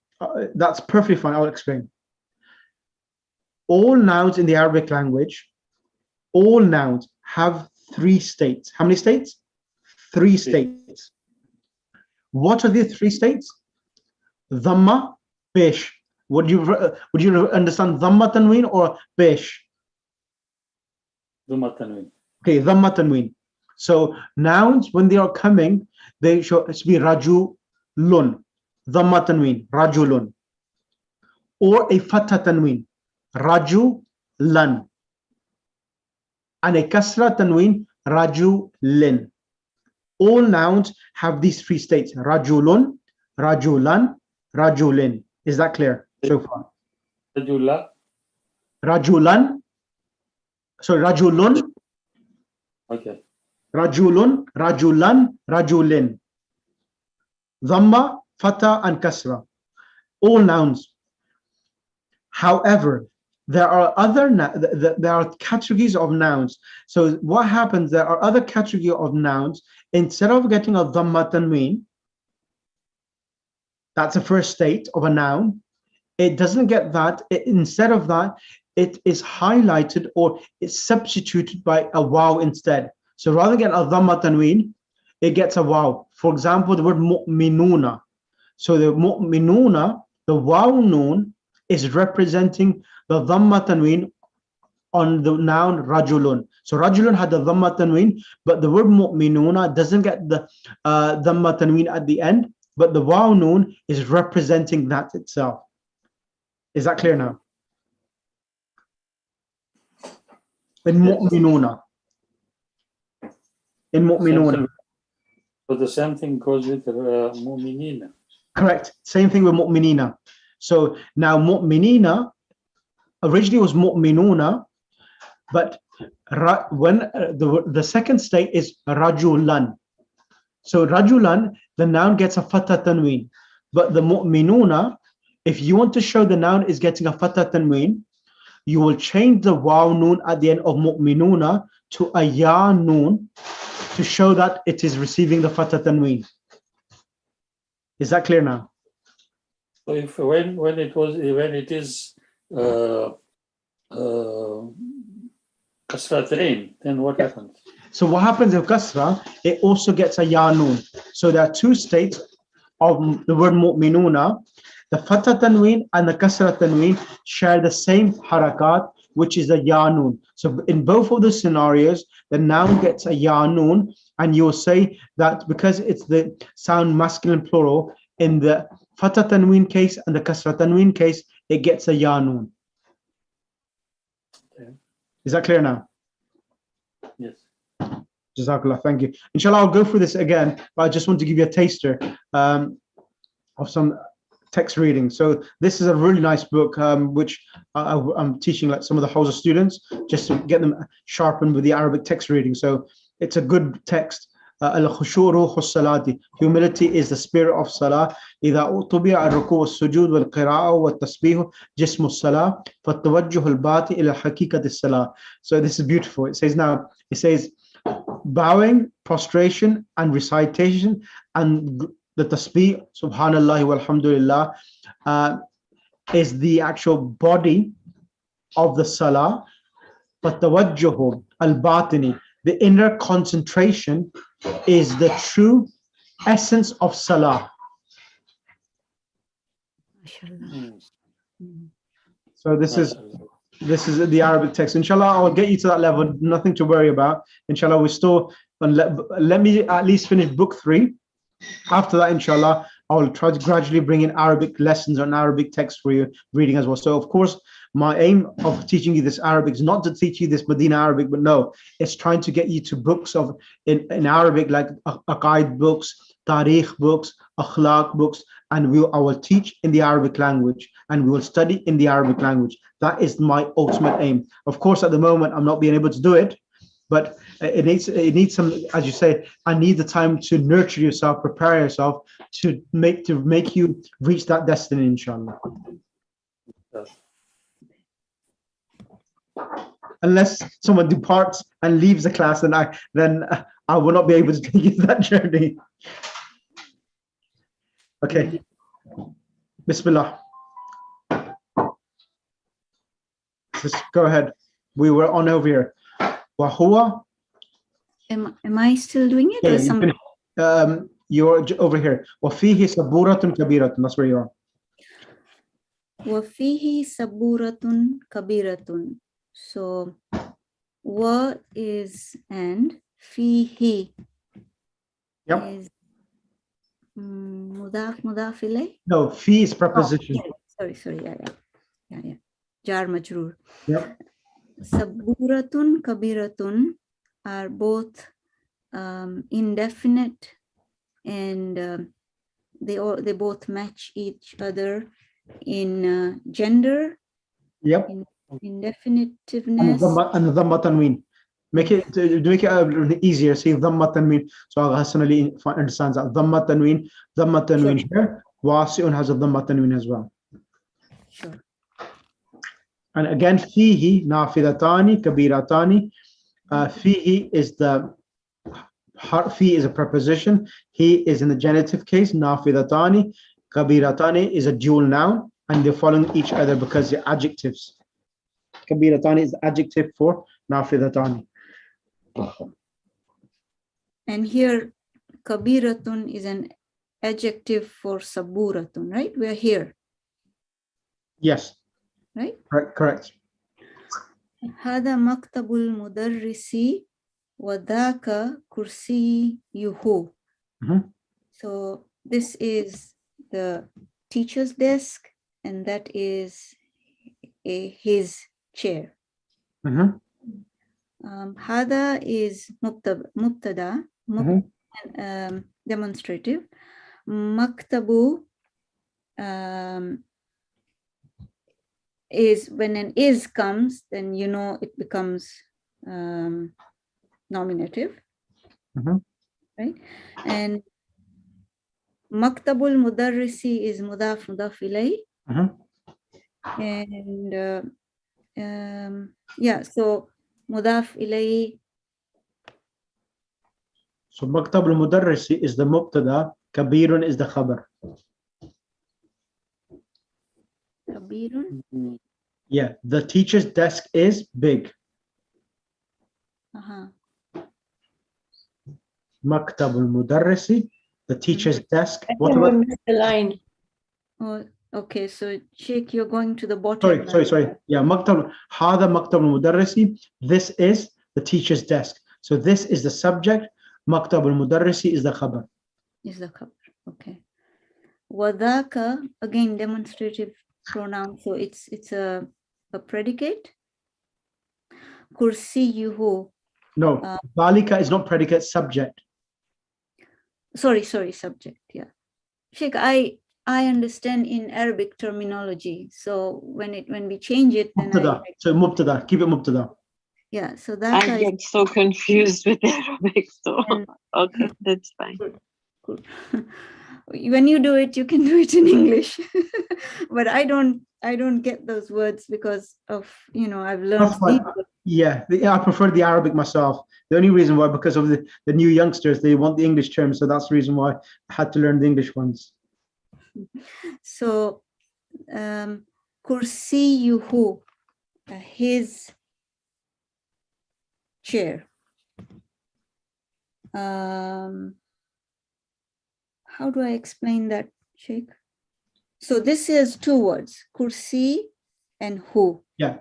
Speaker 1: that's perfectly fine. I'll explain. All nouns in the Arabic language, all nouns have 3 states. How many states? 3 states. What are the 3 states? Dhamma, pesh. Would you understand dhamma tanween or pesh?
Speaker 5: Dhamma tanween.
Speaker 1: Okay, dhamma tanween. So nouns, when they are coming, they should be rajulun, dhamma tanween, rajulun, or a fatha tanween, rajulan, and a kasra tanween, rajulin. All nouns have these 3 states: rajulun, rajulan, rajulin. Is that clear so far?
Speaker 5: Rajula.
Speaker 1: Rajulan. Sorry, rajulun.
Speaker 5: Okay.
Speaker 1: Rajulun, rajulan, rajulin. Dhamma, fatha, and kasra. All nouns. However, there are categories of nouns. So what happens? There are other categories of nouns. Instead of getting a dhamma tanween, that's the first state of a noun. It doesn't get that. Instead of that, it is highlighted or it's substituted by a waw instead. So rather than get a dhamma tanween, it gets a waw. For example, the word mu'minuna. So the mu'minuna, the waw noon, is representing the dhamma tanween on the noun rajulun. So rajulun had the dhamma tanween, but the word mu'minuna doesn't get the dhamma tanween at the end, but the waw noon is representing that itself. Is that clear now? In mu'minuna. In mu'minuna.
Speaker 5: So the same thing goes with mu'minina.
Speaker 1: Correct. Same thing with mu'minina. So now mu'minina originally was mu'minuna, but when the second state is rajulan. So rajulan, the noun gets a fatha tanween, but the mu'minuna, if you want to show the noun is getting a fatha tanween, you will change the waw noon at the end of mu'minuna to a ya noon to show that it is receiving the fatha tanween. Is that clear now?
Speaker 5: So if when it is kasratain, then what happens?
Speaker 1: So what happens with kasra? It also gets a ya noon. So there are 2 states of the word mu'minuna. The Fatha Tanween and the Kasra Tanween share the same harakat, which is the Ya Noon. So in both of the scenarios, the noun gets a Ya Noon, and you'll say that because it's the sound masculine plural, in the Fatha Tanween case and the Kasra Tanween case, it gets a Ya Noon.
Speaker 5: Okay.
Speaker 1: Is that clear now?
Speaker 5: Yes.
Speaker 1: Jazakallah, thank you. Inshallah, I'll go through this again, but I just want to give you a taster of some text reading. So this is a really nice book, which I'm teaching like some of the Hausa students just to get them sharpened with the Arabic text reading. So it's a good text. Al-khushu ruhu salati. Humility is the spirit of salah. إذا أطبع الركوع والسجود والقراءة والتسبيح جسم الصلاة فالتوجه الباطن إلى حقيقة الصلاة. So this is beautiful. It says bowing, prostration, and recitation, and the tasbih, subhanallah walhamdulillah, is the actual body of the salah. But tawajjuh al-batini, the inner concentration, is the true essence of salah. So this is the Arabic text. Inshallah, I'll get you to that level. Nothing to worry about. Inshallah, we still, let me at least finish book 3. After that, inshallah, I'll try to gradually bring in Arabic lessons on Arabic text for you reading as well. So of course, my aim of teaching you this Arabic is not to teach you this Madinah Arabic, but no, it's trying to get you to books of in Arabic, like aqaid books, tariq books, akhlaq books, and I will teach in the Arabic language, and we will study in the Arabic language. That is my ultimate aim. Of course, at the moment, I'm not being able to do it, but it needs some, as you say, I need the time to nurture yourself, prepare yourself to make you reach that destiny, inshallah.
Speaker 5: Yes.
Speaker 1: Unless someone departs and leaves the class, then I will not be able to take you that journey. Okay. Bismillah. Just go ahead. We were on over here. Wahua.
Speaker 2: Am I still doing it?
Speaker 1: Yeah,
Speaker 2: Or some...
Speaker 1: you're over here. Wafihi saburatun kabiratun. That's where you are.
Speaker 2: Wafihi saburatun kabiratun. So wa is and fihi is mudaf ilay.
Speaker 1: No, fi is preposition.
Speaker 2: Oh, yeah. Sorry. Yeah. Jar majroor.
Speaker 1: Yep.
Speaker 2: Saburatun kabiratun are both indefinite, and they both match each other in gender.
Speaker 1: Yep.
Speaker 2: In indefinitiveness.
Speaker 1: And dhamma tanween. Make it easier. Say dhamma tanween. So Hassan Ali understands that. Dhamma tanween here. Wasi'un has a dhamma tanween as well.
Speaker 2: Sure.
Speaker 1: And again, fihi nafidatani kabiratani. Fihi is fi is a preposition. He is in the genitive case. Nafidatani kabiratani is a dual noun, and they're following each other because they're adjectives. Kabiratani is the adjective for nafidatani.
Speaker 2: And here, kabiratun is an adjective for saburatun, right? We're here.
Speaker 1: Yes.
Speaker 2: Right?
Speaker 1: Correct.
Speaker 2: هذا مكتب المدرس وذاك كرسيه. So this is the teacher's desk, and that is his chair. هذا is مبتدا demonstrative. Maktabu is when an is comes, then you know it becomes nominative, right? And Maktabul Mudarrisi is mudaf ilay. And yeah, so mudaf ilay.
Speaker 1: So Maktab al-Mudarrisi is the mubtada, Kabirun is the khabar.
Speaker 2: Kabirun?
Speaker 1: Yeah, the teacher's desk is big. Maktab al-Mudarrisi, the teacher's desk.
Speaker 3: I think we missed the line.
Speaker 2: Oh, Okay, so Sheikh, you're going to the bottom.
Speaker 1: Sorry. Yeah, مكتب هذا مكتب المدرسي. This is the teacher's desk. So this is the subject. مكتب المدرسي is the khabar.
Speaker 2: Is the cover. Okay. Wadaka, again, demonstrative pronoun. So it's a predicate. Kursiyuhu.
Speaker 1: No, Balika is not predicate, subject.
Speaker 2: Sorry, subject. Yeah. Sheikh, I understand in Arabic terminology. So when we change it, then
Speaker 1: Mubtada. So mubtada, keep it mubtada.
Speaker 2: yeah. So
Speaker 4: I
Speaker 2: that is
Speaker 4: get so confused with Arabic, so
Speaker 2: and-
Speaker 4: okay, that's fine.
Speaker 2: cool. When you do it, you can do it in English, but I don't get those words because of I've learned
Speaker 1: That's fine.
Speaker 2: these words.
Speaker 1: Yeah, I prefer the Arabic myself. The only reason why, because of the new youngsters, they want the English terms. So that's the reason why I had to learn the English ones.
Speaker 2: So kursiyuhu, his chair. How do I explain that, Sheikh? So this is two words, kursi and hu.
Speaker 1: Yeah,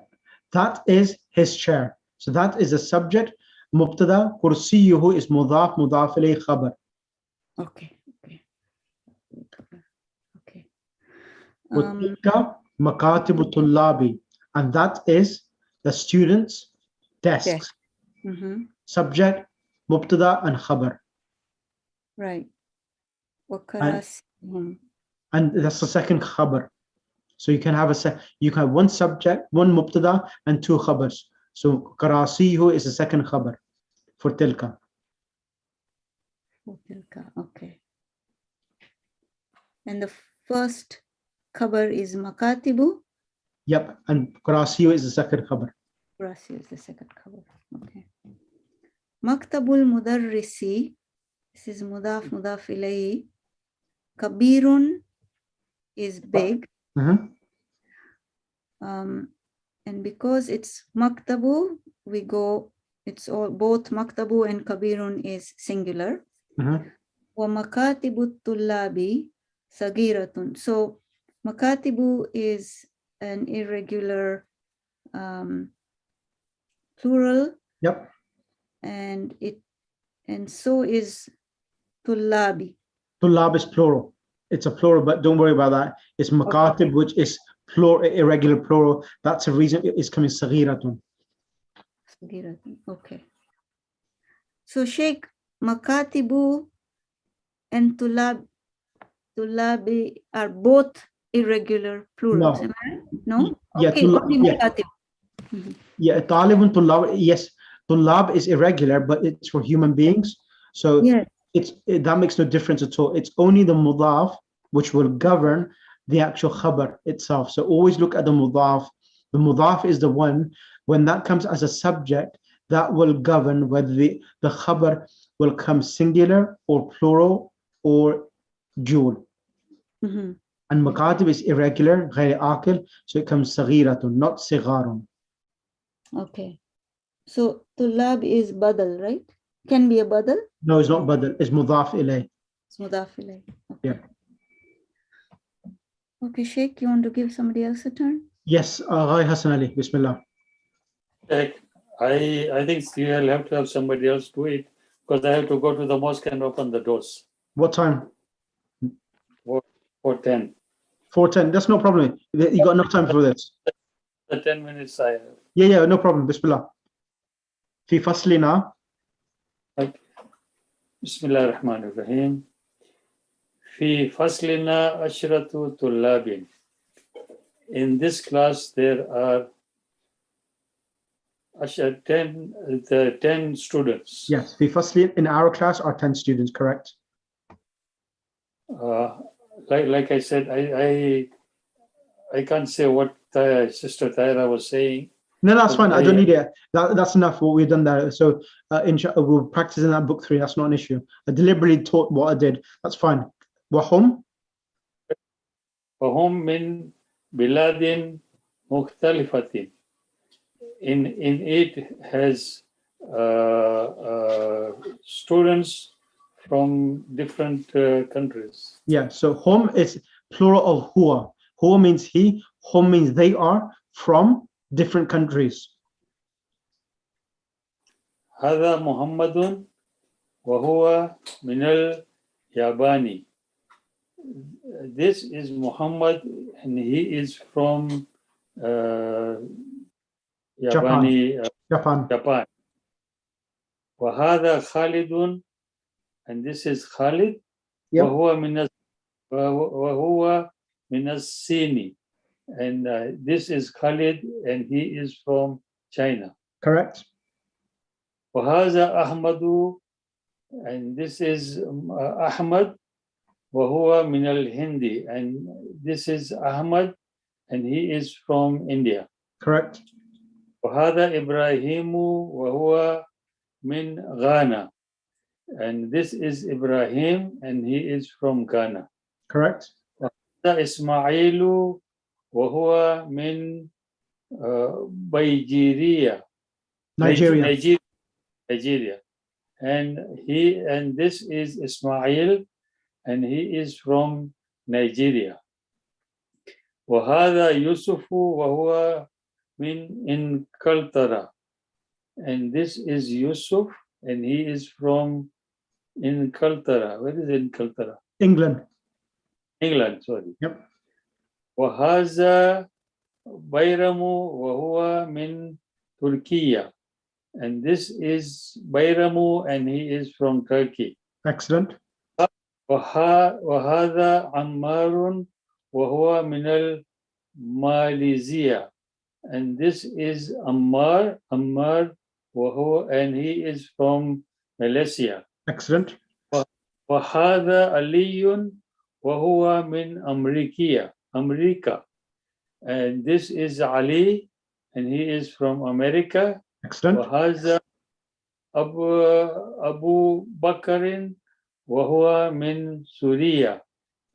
Speaker 1: that is his chair. So that is the subject. Mubtada, kursiyuhu is mudaf, mudaf ilayh, khabar.
Speaker 2: Okay.
Speaker 1: وَتِلْكَ مَكَاتِبُ الطُّلَّابِ, and that is the students' desks.
Speaker 2: Mhm.
Speaker 1: Subject, mubtada and khabar.
Speaker 2: Right. Wakarasihum.
Speaker 1: And that's the second khabar. So you can have one subject, one mubtada, and two khabars. So karasihu is the second khabar for tilka.
Speaker 2: Okay. And the first khabar is makatibu.
Speaker 1: Yep, and karasihu is the second khabar.
Speaker 2: Rasi is the second khabar. Okay. Maktabul mudarrisi. This is mudaf ilayhi. Kabirun is big.
Speaker 1: Mhm.
Speaker 2: And because it's maktabu, it's all both maktabu and kabirun is singular.
Speaker 1: Mhm.
Speaker 2: Wa makatibu tullabi sagiratun. So makatibu is an irregular plural,
Speaker 1: Yep.
Speaker 2: and so is tullabi.
Speaker 1: Tullab is plural. It's a plural, but don't worry about that. It's makatib, which is plural, irregular plural. That's the reason it's coming saghiratun.
Speaker 2: Okay. So Sheikh, makatibu and tullabi are both irregular plurals.
Speaker 1: No.
Speaker 2: Am I right? No?
Speaker 1: Yeah,
Speaker 2: Okay, only makatib.
Speaker 1: Yeah, talibun tullab. Yes, tullab is irregular, but it's for human beings. So
Speaker 2: Yes.
Speaker 1: that makes no difference at all. It's only the mudaf which will govern the actual khabar itself. So always look at the mudaf. The mudaf is the one, when that comes as a subject, that will govern whether the khabar will come singular or plural or dual.
Speaker 2: Mhm.
Speaker 1: And makatib is irregular, غير عاقل, so it comes saghiratun, not sigharun.
Speaker 2: Okay. So tullab is badal, right? Can be a badal.
Speaker 1: No, it's not badal, it's mudaf ilay.
Speaker 2: It's mudaf ilayh. Okay.
Speaker 1: Yeah.
Speaker 2: Okay, Sheikh, you want to give somebody else a turn?
Speaker 1: Yes, Ghai Hassan Ali, Bismillah.
Speaker 5: I think you'll have to have somebody else do it because I have to go to the mosque and open the doors.
Speaker 1: What time?
Speaker 5: 4:10.
Speaker 1: 4:10, that's no problem. You got enough time for this.
Speaker 5: The 10 minutes I have.
Speaker 1: Yeah, no problem. Bismillah. في فصلنا.
Speaker 5: Bismillah ar-Rahman ar-Rahim. في فصلنا عشرة طلاب. In this class there are 10 students.
Speaker 1: Yes, في فصل, in our class are 10 students, correct?
Speaker 5: Like I said, I can't say what Sister Tyra was saying.
Speaker 1: No, that's fine. I don't need it. That's enough what we've done there. So we'll practice in that book 3. That's not an issue. I deliberately taught what I did. That's fine. وهم
Speaker 5: من بلاد مختلفة. In it has students from different countries.
Speaker 1: Yeah, so hum is plural of huwa. Huwa means he, hum means they are from different countries.
Speaker 5: هذا محمد وهو من الياباني. This is Muhammad and he is from Yabani,
Speaker 1: Japan.
Speaker 5: Japan. وهذا خالد and this is Khalid.
Speaker 1: Yep.
Speaker 5: وهو من الصين and this is Khalid and he is from China.
Speaker 1: Correct.
Speaker 5: وهذا أحمد and this is Ahmad وهو من الهند and this is Ahmad and he is from India.
Speaker 1: Correct.
Speaker 5: وهذا إبراهيم وهو من Ghana and this is Ibrahim and he is from Ghana.
Speaker 1: Correct.
Speaker 5: وهذا إسماعيل وهو من Nigeria. Nigeria. And this is Ismail and he is from Nigeria. وهذا يوسف وهو من Inkaltara. And this is Yusuf and he is from Inkaltara. Where is Inkaltara?
Speaker 1: England.
Speaker 5: England, sorry.
Speaker 1: Yep.
Speaker 5: وهذا بيرم وهو من Turkey. And this is Bayramu and he is from Turkey.
Speaker 1: Excellent.
Speaker 5: وهذا عمار وهو من Malaysia. And this is Ammar وهو and he is from Malaysia.
Speaker 1: Excellent.
Speaker 5: وهذا علي وهو من America. And this is Ali and he is from America.
Speaker 1: Excellent.
Speaker 5: وهذا أبو بكر وهو من Syria.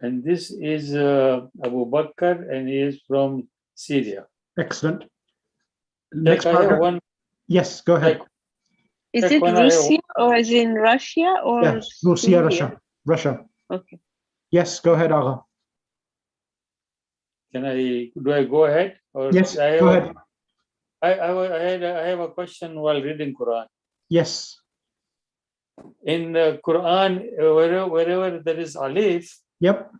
Speaker 5: And this is Abu Bakr and he is from Syria.
Speaker 1: Excellent. Next
Speaker 5: I have
Speaker 1: paragraph.
Speaker 5: one.
Speaker 1: Yes, go ahead.
Speaker 4: Is it Russia or as in Russia or
Speaker 1: Yes, Russia,
Speaker 4: Syria?
Speaker 1: Russia.
Speaker 4: Okay.
Speaker 1: Yes, go ahead, Agha.
Speaker 5: Do I go ahead? Or
Speaker 1: Yes, go ahead.
Speaker 5: I have a question while reading Quran.
Speaker 1: Yes.
Speaker 5: In the Quran, wherever there is alif,
Speaker 1: Yep.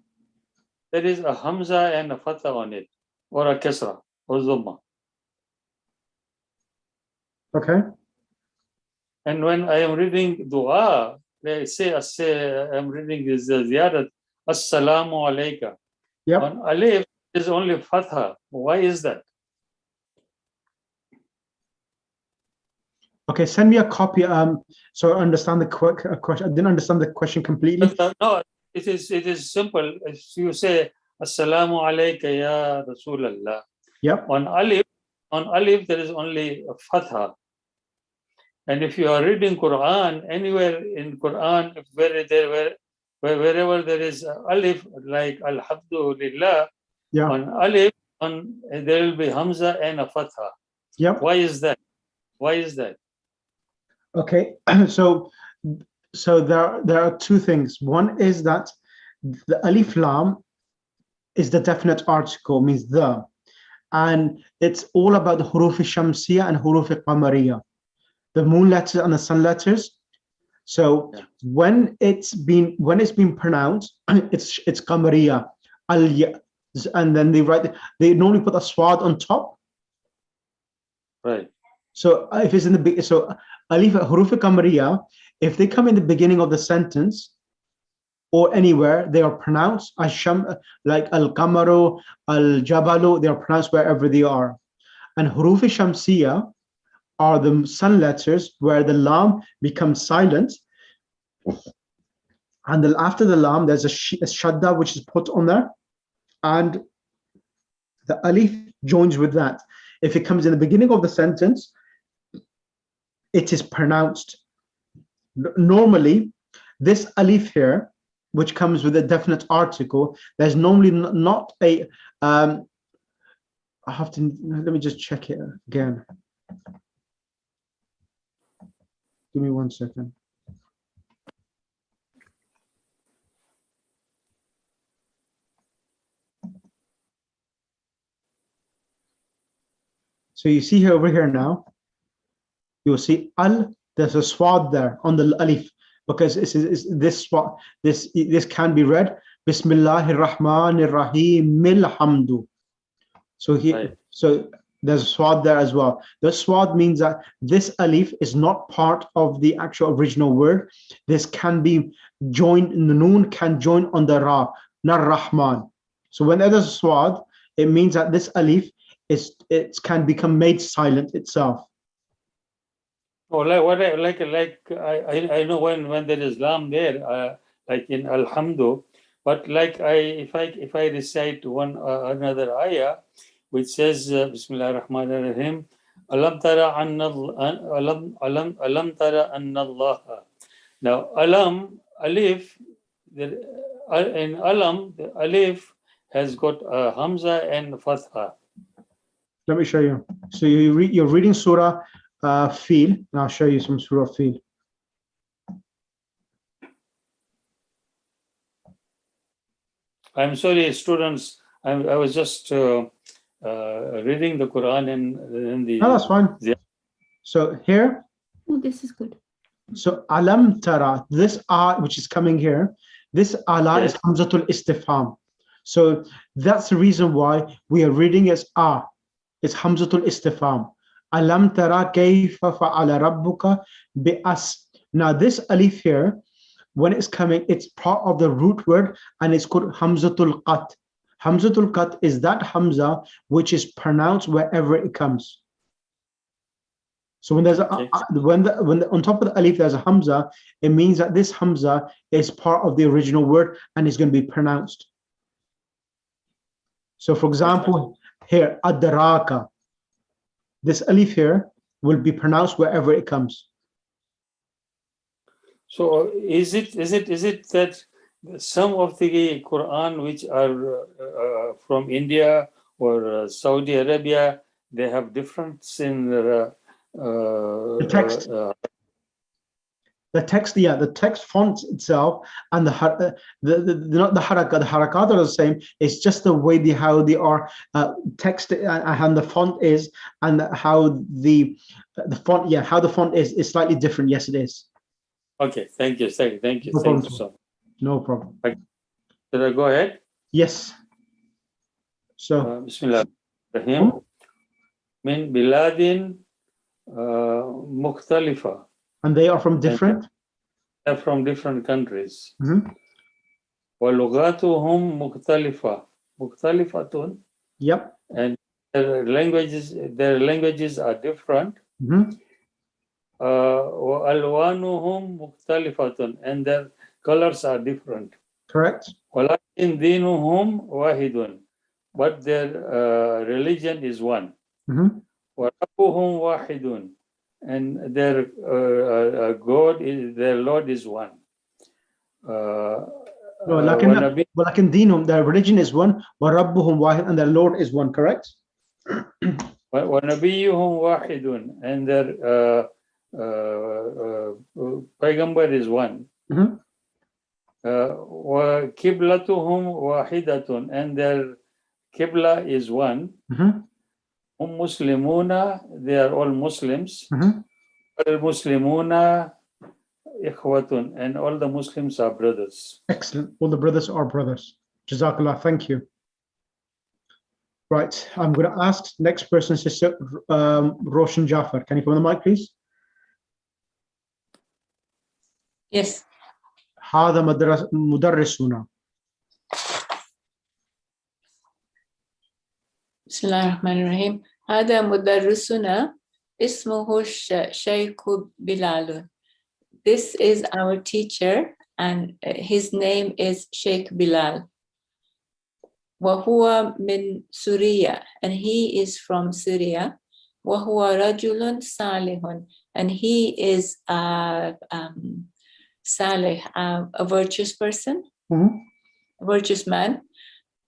Speaker 5: there is a hamza and a fatha on it, or a kasra, or zumma.
Speaker 1: Okay.
Speaker 5: And when I am reading dua, they say I'm reading this ziyarat, assalamu alayka.
Speaker 1: Yep.
Speaker 5: On alif is only fatha. Why is that?
Speaker 1: Okay, send me a copy. So I understand the question. I didn't understand the question completely.
Speaker 5: But, no, it is simple. If you say assalamu alayka ya Rasulallah.
Speaker 1: Yep.
Speaker 5: On alif there is only a fatha. And if you are reading Quran, anywhere in Quran, wherever there is alif, like alhamdulillah,
Speaker 1: Yeah.
Speaker 5: on alif, there will be hamza and a fatha.
Speaker 1: Yep.
Speaker 5: Why is that? Why is that?
Speaker 1: Okay. So there are two things. One is that the alif lam is the definite article, means the, and it's all about the huruf shamsiya and huruf qamariya, the moon letters and the sun letters. So when it's been pronounced, it's qamariya, and then they normally put a swad on top.
Speaker 5: Right.
Speaker 1: So if it's in the alif huruf qamariya, if they come in the beginning of the sentence or anywhere, they are pronounced like al-qamaru, al-jabalu, they are pronounced wherever they are. And huruf shamsiya are the sun letters where the lam becomes silent. And then after the lam, there's a shadda which is put on there. And the alif joins with that. If it comes in the beginning of the sentence, it is pronounced. Normally, this alif here, which comes with a definite article, there's normally not a, I have to, let me just check it again. Give me 1 second. So you see here over here now, you will see al, there's a swad there on the alif, because this swad, this can be read Bismillahir Rahmanir Rahim Hamdu. So here,
Speaker 5: Right.
Speaker 1: so there's a swad there as well. The swad means that this alif is not part of the actual original word. This can be joined, the noon can join on the ra, not Rahman. So when there's a swad, it means that this alif it can become made silent itself.
Speaker 5: Oh, I know when there is lam there, like in Alhamdu, but like if I recite one another ayah, which says Bismillah ar-Rahman ar-Rahim, Alam tara anna alam tara anna Allah. Now alam alif, in alam the alif has got hamza and fatha.
Speaker 1: Let me show you. So you're reading Surah Fil, and I'll show you some Surah Fil.
Speaker 5: I'm sorry, students. I was just reading the Quran and the.
Speaker 1: No, that's fine. So here,
Speaker 2: Oh, this is good.
Speaker 1: so alam tara, this which is coming here, this ala
Speaker 5: Yes.
Speaker 1: is hamzatul istifham. So that's the reason why we are reading as it's hamzatul istifham. Alam tara kayfa fa'ala rabbuka bi'as. Now this alif here, when it's coming, it's part of the root word and it's called hamzatul qat. Hamzatul qat is that hamza which is pronounced wherever it comes. So when there's when on top of the alif there's a hamza, it means that this hamza is part of the original word and is going to be pronounced. So for example, here adraka, this alif here will be pronounced wherever it comes.
Speaker 5: So is it that some of the Quran which are from India or Saudi Arabia, they have difference in the
Speaker 1: text? The text, yeah, the text font itself and not the harakat are the same. It's just the way how they are text and the font is, and how the font, yeah, how the font is slightly different. Yes, it is.
Speaker 5: Okay, thank you. Thank you.
Speaker 1: No
Speaker 5: Thank
Speaker 1: problem.
Speaker 5: you so much.
Speaker 1: No problem.
Speaker 5: Should I go ahead?
Speaker 1: Yes. So
Speaker 5: Bismillah ar-Rahim. Min biladin mukhtalifa.
Speaker 1: and they are from different.
Speaker 5: They're from different countries.
Speaker 1: Mm-hmm.
Speaker 5: وَلُغَاتُهُمْ مُخْتَلِفَةٌ مُخْتَلِفَةٌ.
Speaker 1: Yep.
Speaker 5: And their languages are different.
Speaker 1: Mm-hmm.
Speaker 5: وَأَلْوَانُهُمْ مُخْتَلِفَةٌ. And their colors are different.
Speaker 1: Correct.
Speaker 5: وَلَكِنْ دِينُهُمْ وَاحِدٌ. But their religion is one.
Speaker 1: Mm-hmm.
Speaker 5: وَرَبُّهُمْ وَاحِدٌ. And their God is, their Lord is one.
Speaker 1: ولكن دينهم, their religion is one, وَرَبُّهُمْ واحد, and their Lord is one, correct?
Speaker 5: وَنَبِيُّهُمْ وَاحِدٌ. And their Paigambar is one.
Speaker 1: Mm-hmm.
Speaker 5: وَكِبْلَتُهُمْ وَاحِدَةٌ. And their Qibla is one.
Speaker 1: Mm-hmm.
Speaker 5: Muslimuna, they are all Muslims.
Speaker 1: Mm-hmm.
Speaker 5: Al-Muslimuna ikhwatun, and all the Muslims are brothers.
Speaker 1: Excellent. All the brothers are brothers. Jazakallah. Thank you. Right. I'm going to ask next person, Sister Roshan Jafar. Can you come on the mic, please?
Speaker 3: Yes.
Speaker 1: هذا مدرسنا.
Speaker 3: بسم الله الرحمن الرحيم. هذا مدرسنا اسمه شيخ بلال. This is our teacher and his name is Sheikh Bilal. وهو من سوريا, and he is from Syria. وهو رجل صالح, and he is salih, a virtuous person,
Speaker 1: Mm-hmm.
Speaker 3: a virtuous man.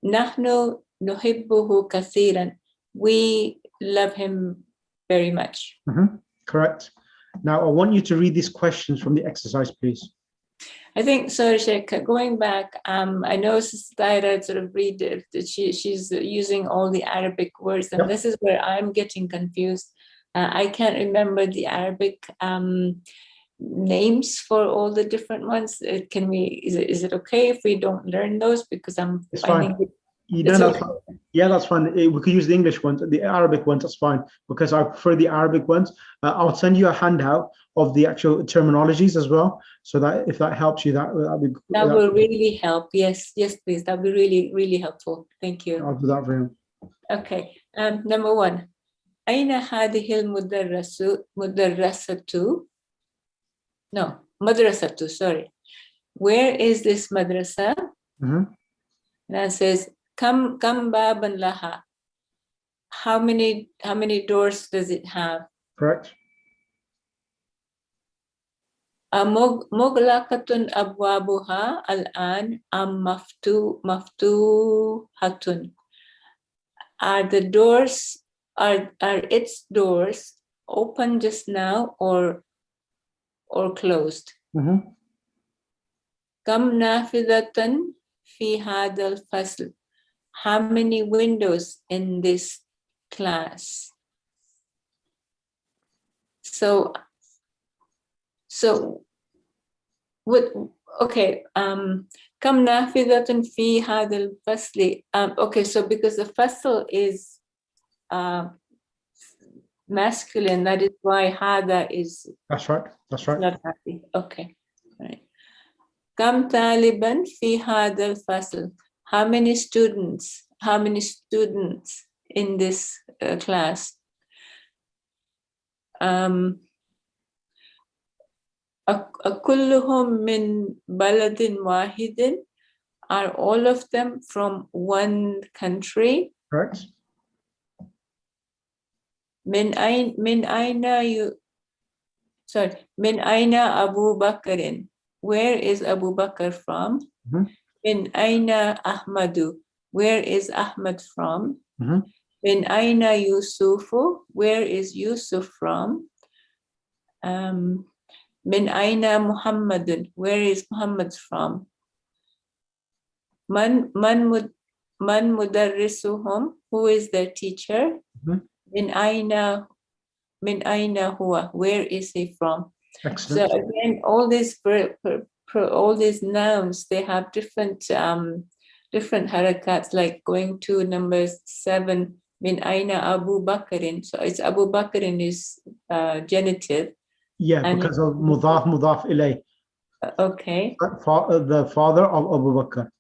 Speaker 3: نحن نحبه كثيرا. We love him very much.
Speaker 1: Mm-hmm. Correct. Now I want you to read these questions from the exercise, please.
Speaker 3: I think, sorry, Sheikh, going back, I know Sister Tahira sort of read it, that she's using all the Arabic words, and
Speaker 1: Yep.
Speaker 3: this is where I'm getting confused. I can't remember the Arabic names for all the different ones. Can we, is it okay if we don't learn those? Because I'm
Speaker 1: It's
Speaker 3: finding
Speaker 1: fine.
Speaker 3: it.
Speaker 1: You know,
Speaker 3: It's
Speaker 1: that's
Speaker 3: okay.
Speaker 1: fine. Yeah, that's fine. We could use the English ones, the Arabic ones, that's fine, because I prefer the Arabic ones. I'll send you a handout of the actual terminologies as well, so that if that helps you, that would be.
Speaker 3: That will really help. Yes, yes, please. That would be really, really helpful. Thank you.
Speaker 1: I'll do that for you.
Speaker 3: Okay. Number one. أين هذه المدرسة? No, madrasatu, sorry. Where is this madrasa?
Speaker 1: Mhm.
Speaker 3: And it says, Kam baban laha. How many doors does it have?
Speaker 1: Correct.
Speaker 3: Mughlaqatun abwabuha al-an am maftuhatun. Are its doors open just now or closed?
Speaker 1: Mhm.
Speaker 3: Kam nafidatan fi hadal fasl. How many windows in this class? So what, okay, kam nafidatun fi hadal fasli. Okay, so because the fasl is masculine, that is why hada is
Speaker 1: That's right. That's right.
Speaker 3: not happy. Okay, right. Kam taliban fi hadal fasl. How many students in this class? Akulluhum min baladin wahidin. Are all of them from one country?
Speaker 1: Correct.
Speaker 3: Min aina Abu Bakrin. Where is Abu Bakr from?
Speaker 1: Mhm.
Speaker 3: Min aina Ahmadu. Where is Ahmad from?
Speaker 1: Mhm.
Speaker 3: Min aina Yusufu. Where is Yusuf from? Min aina Muhammadun. Where is Muhammad from? Man mudarrisuhum. Who is their teacher?
Speaker 1: Mhm.
Speaker 3: Min aina huwa. Where is he from?
Speaker 1: Excellent.
Speaker 3: So again, all these nouns, they have different harakats, like going to number 7, min aina Abu Bakrin. So it's Abu Bakrin is genitive.
Speaker 1: Yeah,
Speaker 3: And
Speaker 1: because of mudaf ilay.
Speaker 3: Okay.
Speaker 1: The father of Abu Bakr.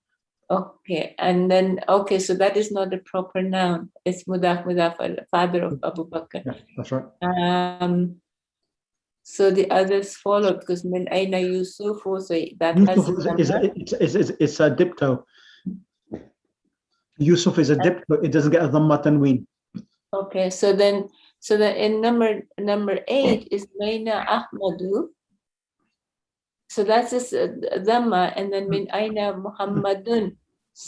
Speaker 3: Okay, and then so that is not the proper noun. It's mudaf, father of Abu Bakr.
Speaker 1: Yeah, that's right.
Speaker 3: So the others follow because min aina Yusuf, so that has
Speaker 1: Yusuf
Speaker 3: a number.
Speaker 1: it's a dipto. Yusuf is a dipto. It doesn't get a dhamma tanween.
Speaker 3: Okay, so then in number 8 is Maina Ahmadu. So that's just dhamma, and then min aina Muhammadun.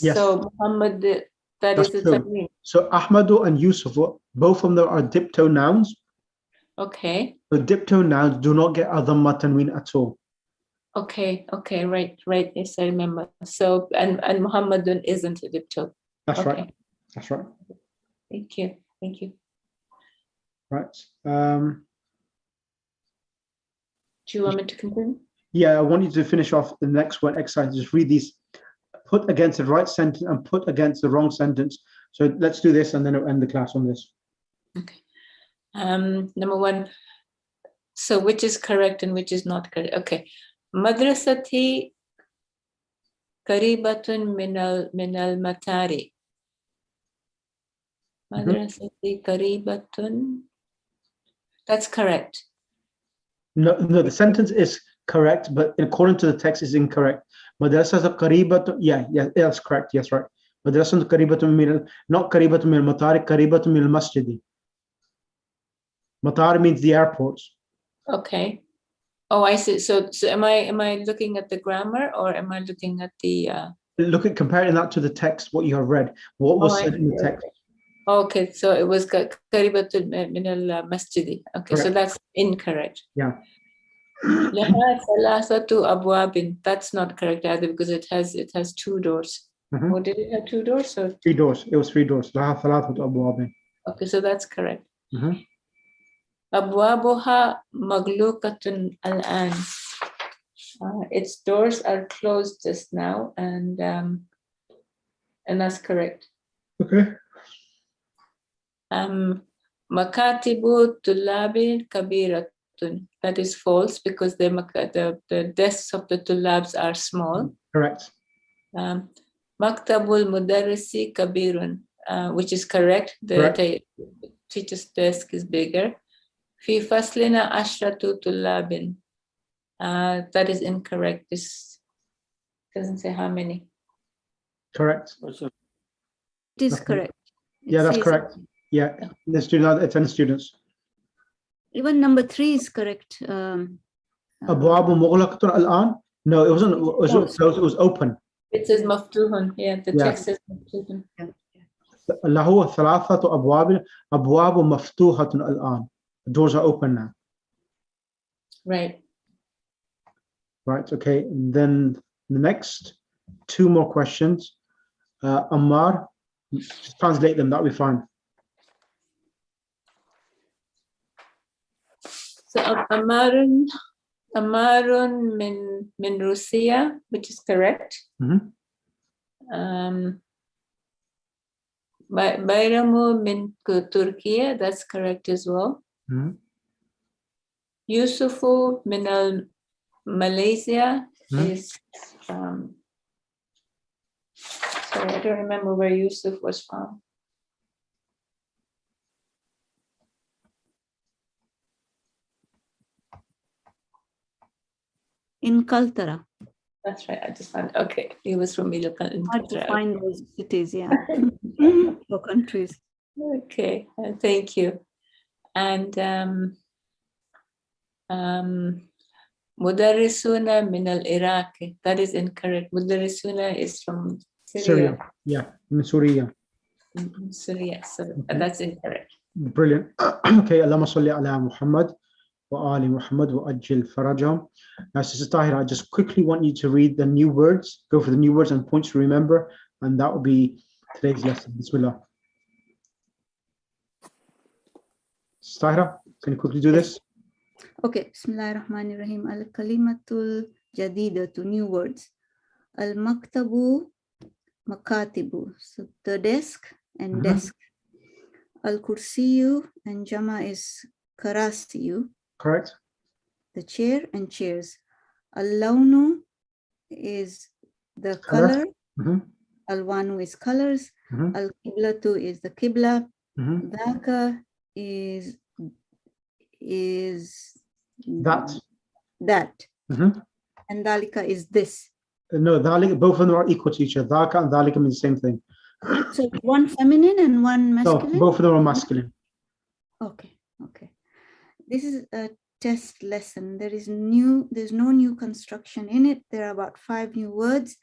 Speaker 1: Yes.
Speaker 3: So Muhammad, that
Speaker 1: That's
Speaker 3: is a
Speaker 1: true.
Speaker 3: tanween.
Speaker 1: So Ahmadu and Yusuf, both of them are dipto nouns.
Speaker 3: Okay.
Speaker 1: The dipto nouns do not get a dhamma tanween at all.
Speaker 3: Okay, right. Yes, I remember. So and Muhammadun isn't a dipto.
Speaker 1: That's
Speaker 3: Okay.
Speaker 1: right. That's right.
Speaker 3: Thank you.
Speaker 1: Right.
Speaker 3: Do you want me to continue?
Speaker 1: Yeah, I want you to finish off the next one exercise. Just read these, put against the right sentence and put against the wrong sentence. So let's do this and then I'll end the class on this.
Speaker 3: Okay. Number 1. So which is correct and which is not correct? Okay. Madrasati qaribatun minal matari. Madrasati qaribatun. That's correct.
Speaker 1: No, the sentence is correct, but according to the text is incorrect. Madrasatu qaribatun, yeah, that's correct. Yes, right. Madrasatu qaribatun min, not qaribatun min al-matari, qaribatun min al-masjidi. Matar means the airports.
Speaker 3: Okay. Oh, I see. So am I looking at the grammar or am I looking at the
Speaker 1: Look at comparing that to the text, what you have read, what was said in the text.
Speaker 3: Okay, so it was qaribatul min al masjidi. Okay, so
Speaker 1: Correct.
Speaker 3: that's incorrect.
Speaker 1: Yeah.
Speaker 3: لها ثلاثة أبواب. That's not correct either because it has two doors.
Speaker 1: Mhm.
Speaker 3: Or did it have two doors? Or
Speaker 1: 3 doors. It was 3 doors. لها 3 أبواب.
Speaker 3: okay, so that's correct.
Speaker 1: Mhm.
Speaker 3: أبوابها مغلوقة الآن. Its doors are closed just now, and that's correct.
Speaker 1: Okay.
Speaker 3: مكاتب طلاب كبيرة. That is false because the desks of the tullabs are small.
Speaker 1: Correct.
Speaker 3: مكتب المدرس كبير, which is correct. The teacher's desk is bigger. في فصلنا 10 طلاب. That is incorrect. This doesn't say how many.
Speaker 1: Correct.
Speaker 2: It is
Speaker 1: Okay.
Speaker 2: correct. It
Speaker 1: Yeah, that's
Speaker 2: says-
Speaker 1: correct. Yeah, the student, 10 students.
Speaker 2: Even number 3 is correct.
Speaker 1: أبواب مغلقة الآن. No, it wasn't. It was closed. It was open.
Speaker 3: It says مفتوح. Yeah, the
Speaker 1: Yeah.
Speaker 3: text says مفتوح.
Speaker 1: له 3 أبواب. أبواب مفتوحة الآن. The doors are open now.
Speaker 3: Right.
Speaker 1: Right. Okay. And then the next 2 more questions. Ammar, just translate them. That'll be fine.
Speaker 3: So Amarun min Russia, which is correct.
Speaker 1: Mhm.
Speaker 3: Bayramu min Turkey, that's correct as well.
Speaker 1: Mhm.
Speaker 3: Yusufu min Malaysia
Speaker 1: Mhm.
Speaker 3: is sorry, I don't remember where Yusuf was from.
Speaker 2: In Kaltara.
Speaker 3: That's right. I just found. Okay, he was from Middleton.
Speaker 2: Hard to find those cities, yeah. Or countries.
Speaker 3: Okay, thank you. And Mudarrisuna min al-Iraq. That is incorrect. Mudarrisuna is from Syria.
Speaker 1: Yeah, in Syria.
Speaker 3: Syria. So
Speaker 1: Okay.
Speaker 3: that's incorrect.
Speaker 1: Brilliant. Okay, Allahumma salli ala Muhammad wa ali Muhammad wa ajil farajahum. Now, Sister Tahira, I just quickly want you to read the new words, go for the new words and points to remember, and that will be today's lesson. Bismillah. Sister Tahira, can you quickly do this?
Speaker 2: Okay, Bismillahirrahmanirrahim. Al-kalimatul jadidatu, new words. Al-maktabu, makatibu, so the desk and desk. Al-kursiyu and jama is karasiyu,
Speaker 1: Correct?
Speaker 2: the chair and chairs. Al-launu is the
Speaker 1: Color.
Speaker 2: color. Al-wanu is colors.
Speaker 1: Mhm.
Speaker 2: Al-qiblatu is the qibla.
Speaker 1: Mhm.
Speaker 2: Dhaka is
Speaker 1: That. Mhm.
Speaker 2: And dalika is this.
Speaker 1: No, dhalik, both of them are equal to each other. Dhaka and dhalika mean the same thing.
Speaker 2: So one feminine and one
Speaker 1: No,
Speaker 2: masculine?
Speaker 1: both of them are masculine.
Speaker 2: Okay. This is a test lesson. There's no new construction in it. There are about 5 new words.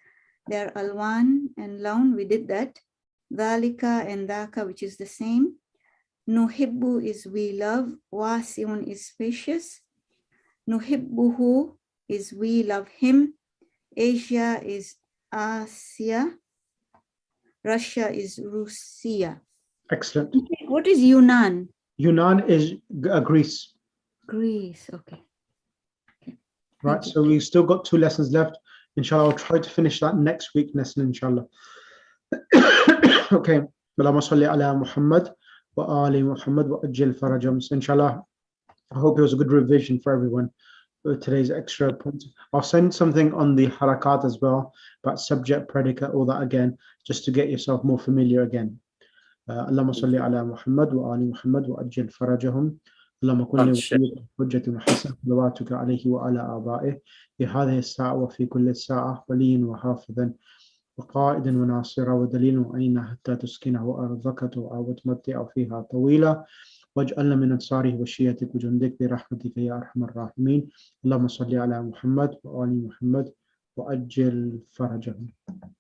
Speaker 2: There are alwan and laun, we did that. Dhalika and dhaka, which is the same. Nuhibbu is we love. Wasiun is spacious. Nuhibbuhu is we love him. Asia is Asia. Russia is Russia.
Speaker 1: Excellent.
Speaker 2: What is Yunnan?
Speaker 1: Yunnan is Greece.
Speaker 2: Greece, okay.
Speaker 1: Right, so we've still got 2 lessons left. Inshallah, I'll try to finish that next week lesson, inshallah. Okay. Allahumma salli ala Muhammad wa ali Muhammad wa ajil farajahum. So inshallah, I hope it was a good revision for everyone. Today's extra point. I'll send something on the harakat as well, about subject, predicate, all that again, just to get yourself more familiar again. اللهم صل على محمد وآل محمد وأجل فرجهم اللهم كن لوليك حجة وحسن صلواتك عليه وعلى آبائه في هذه الساعة وفي كل ساعة وليا وحافظا وقائدا وناصرا ودليلا وعينا حتى تسكنه أرضك وتمتع فيها طويلا واجعلنا من أنصاره وشيتك وجندك برحمتك يا أرحم الراحمين اللهم صل على محمد وآل محمد وأجل فرجهم.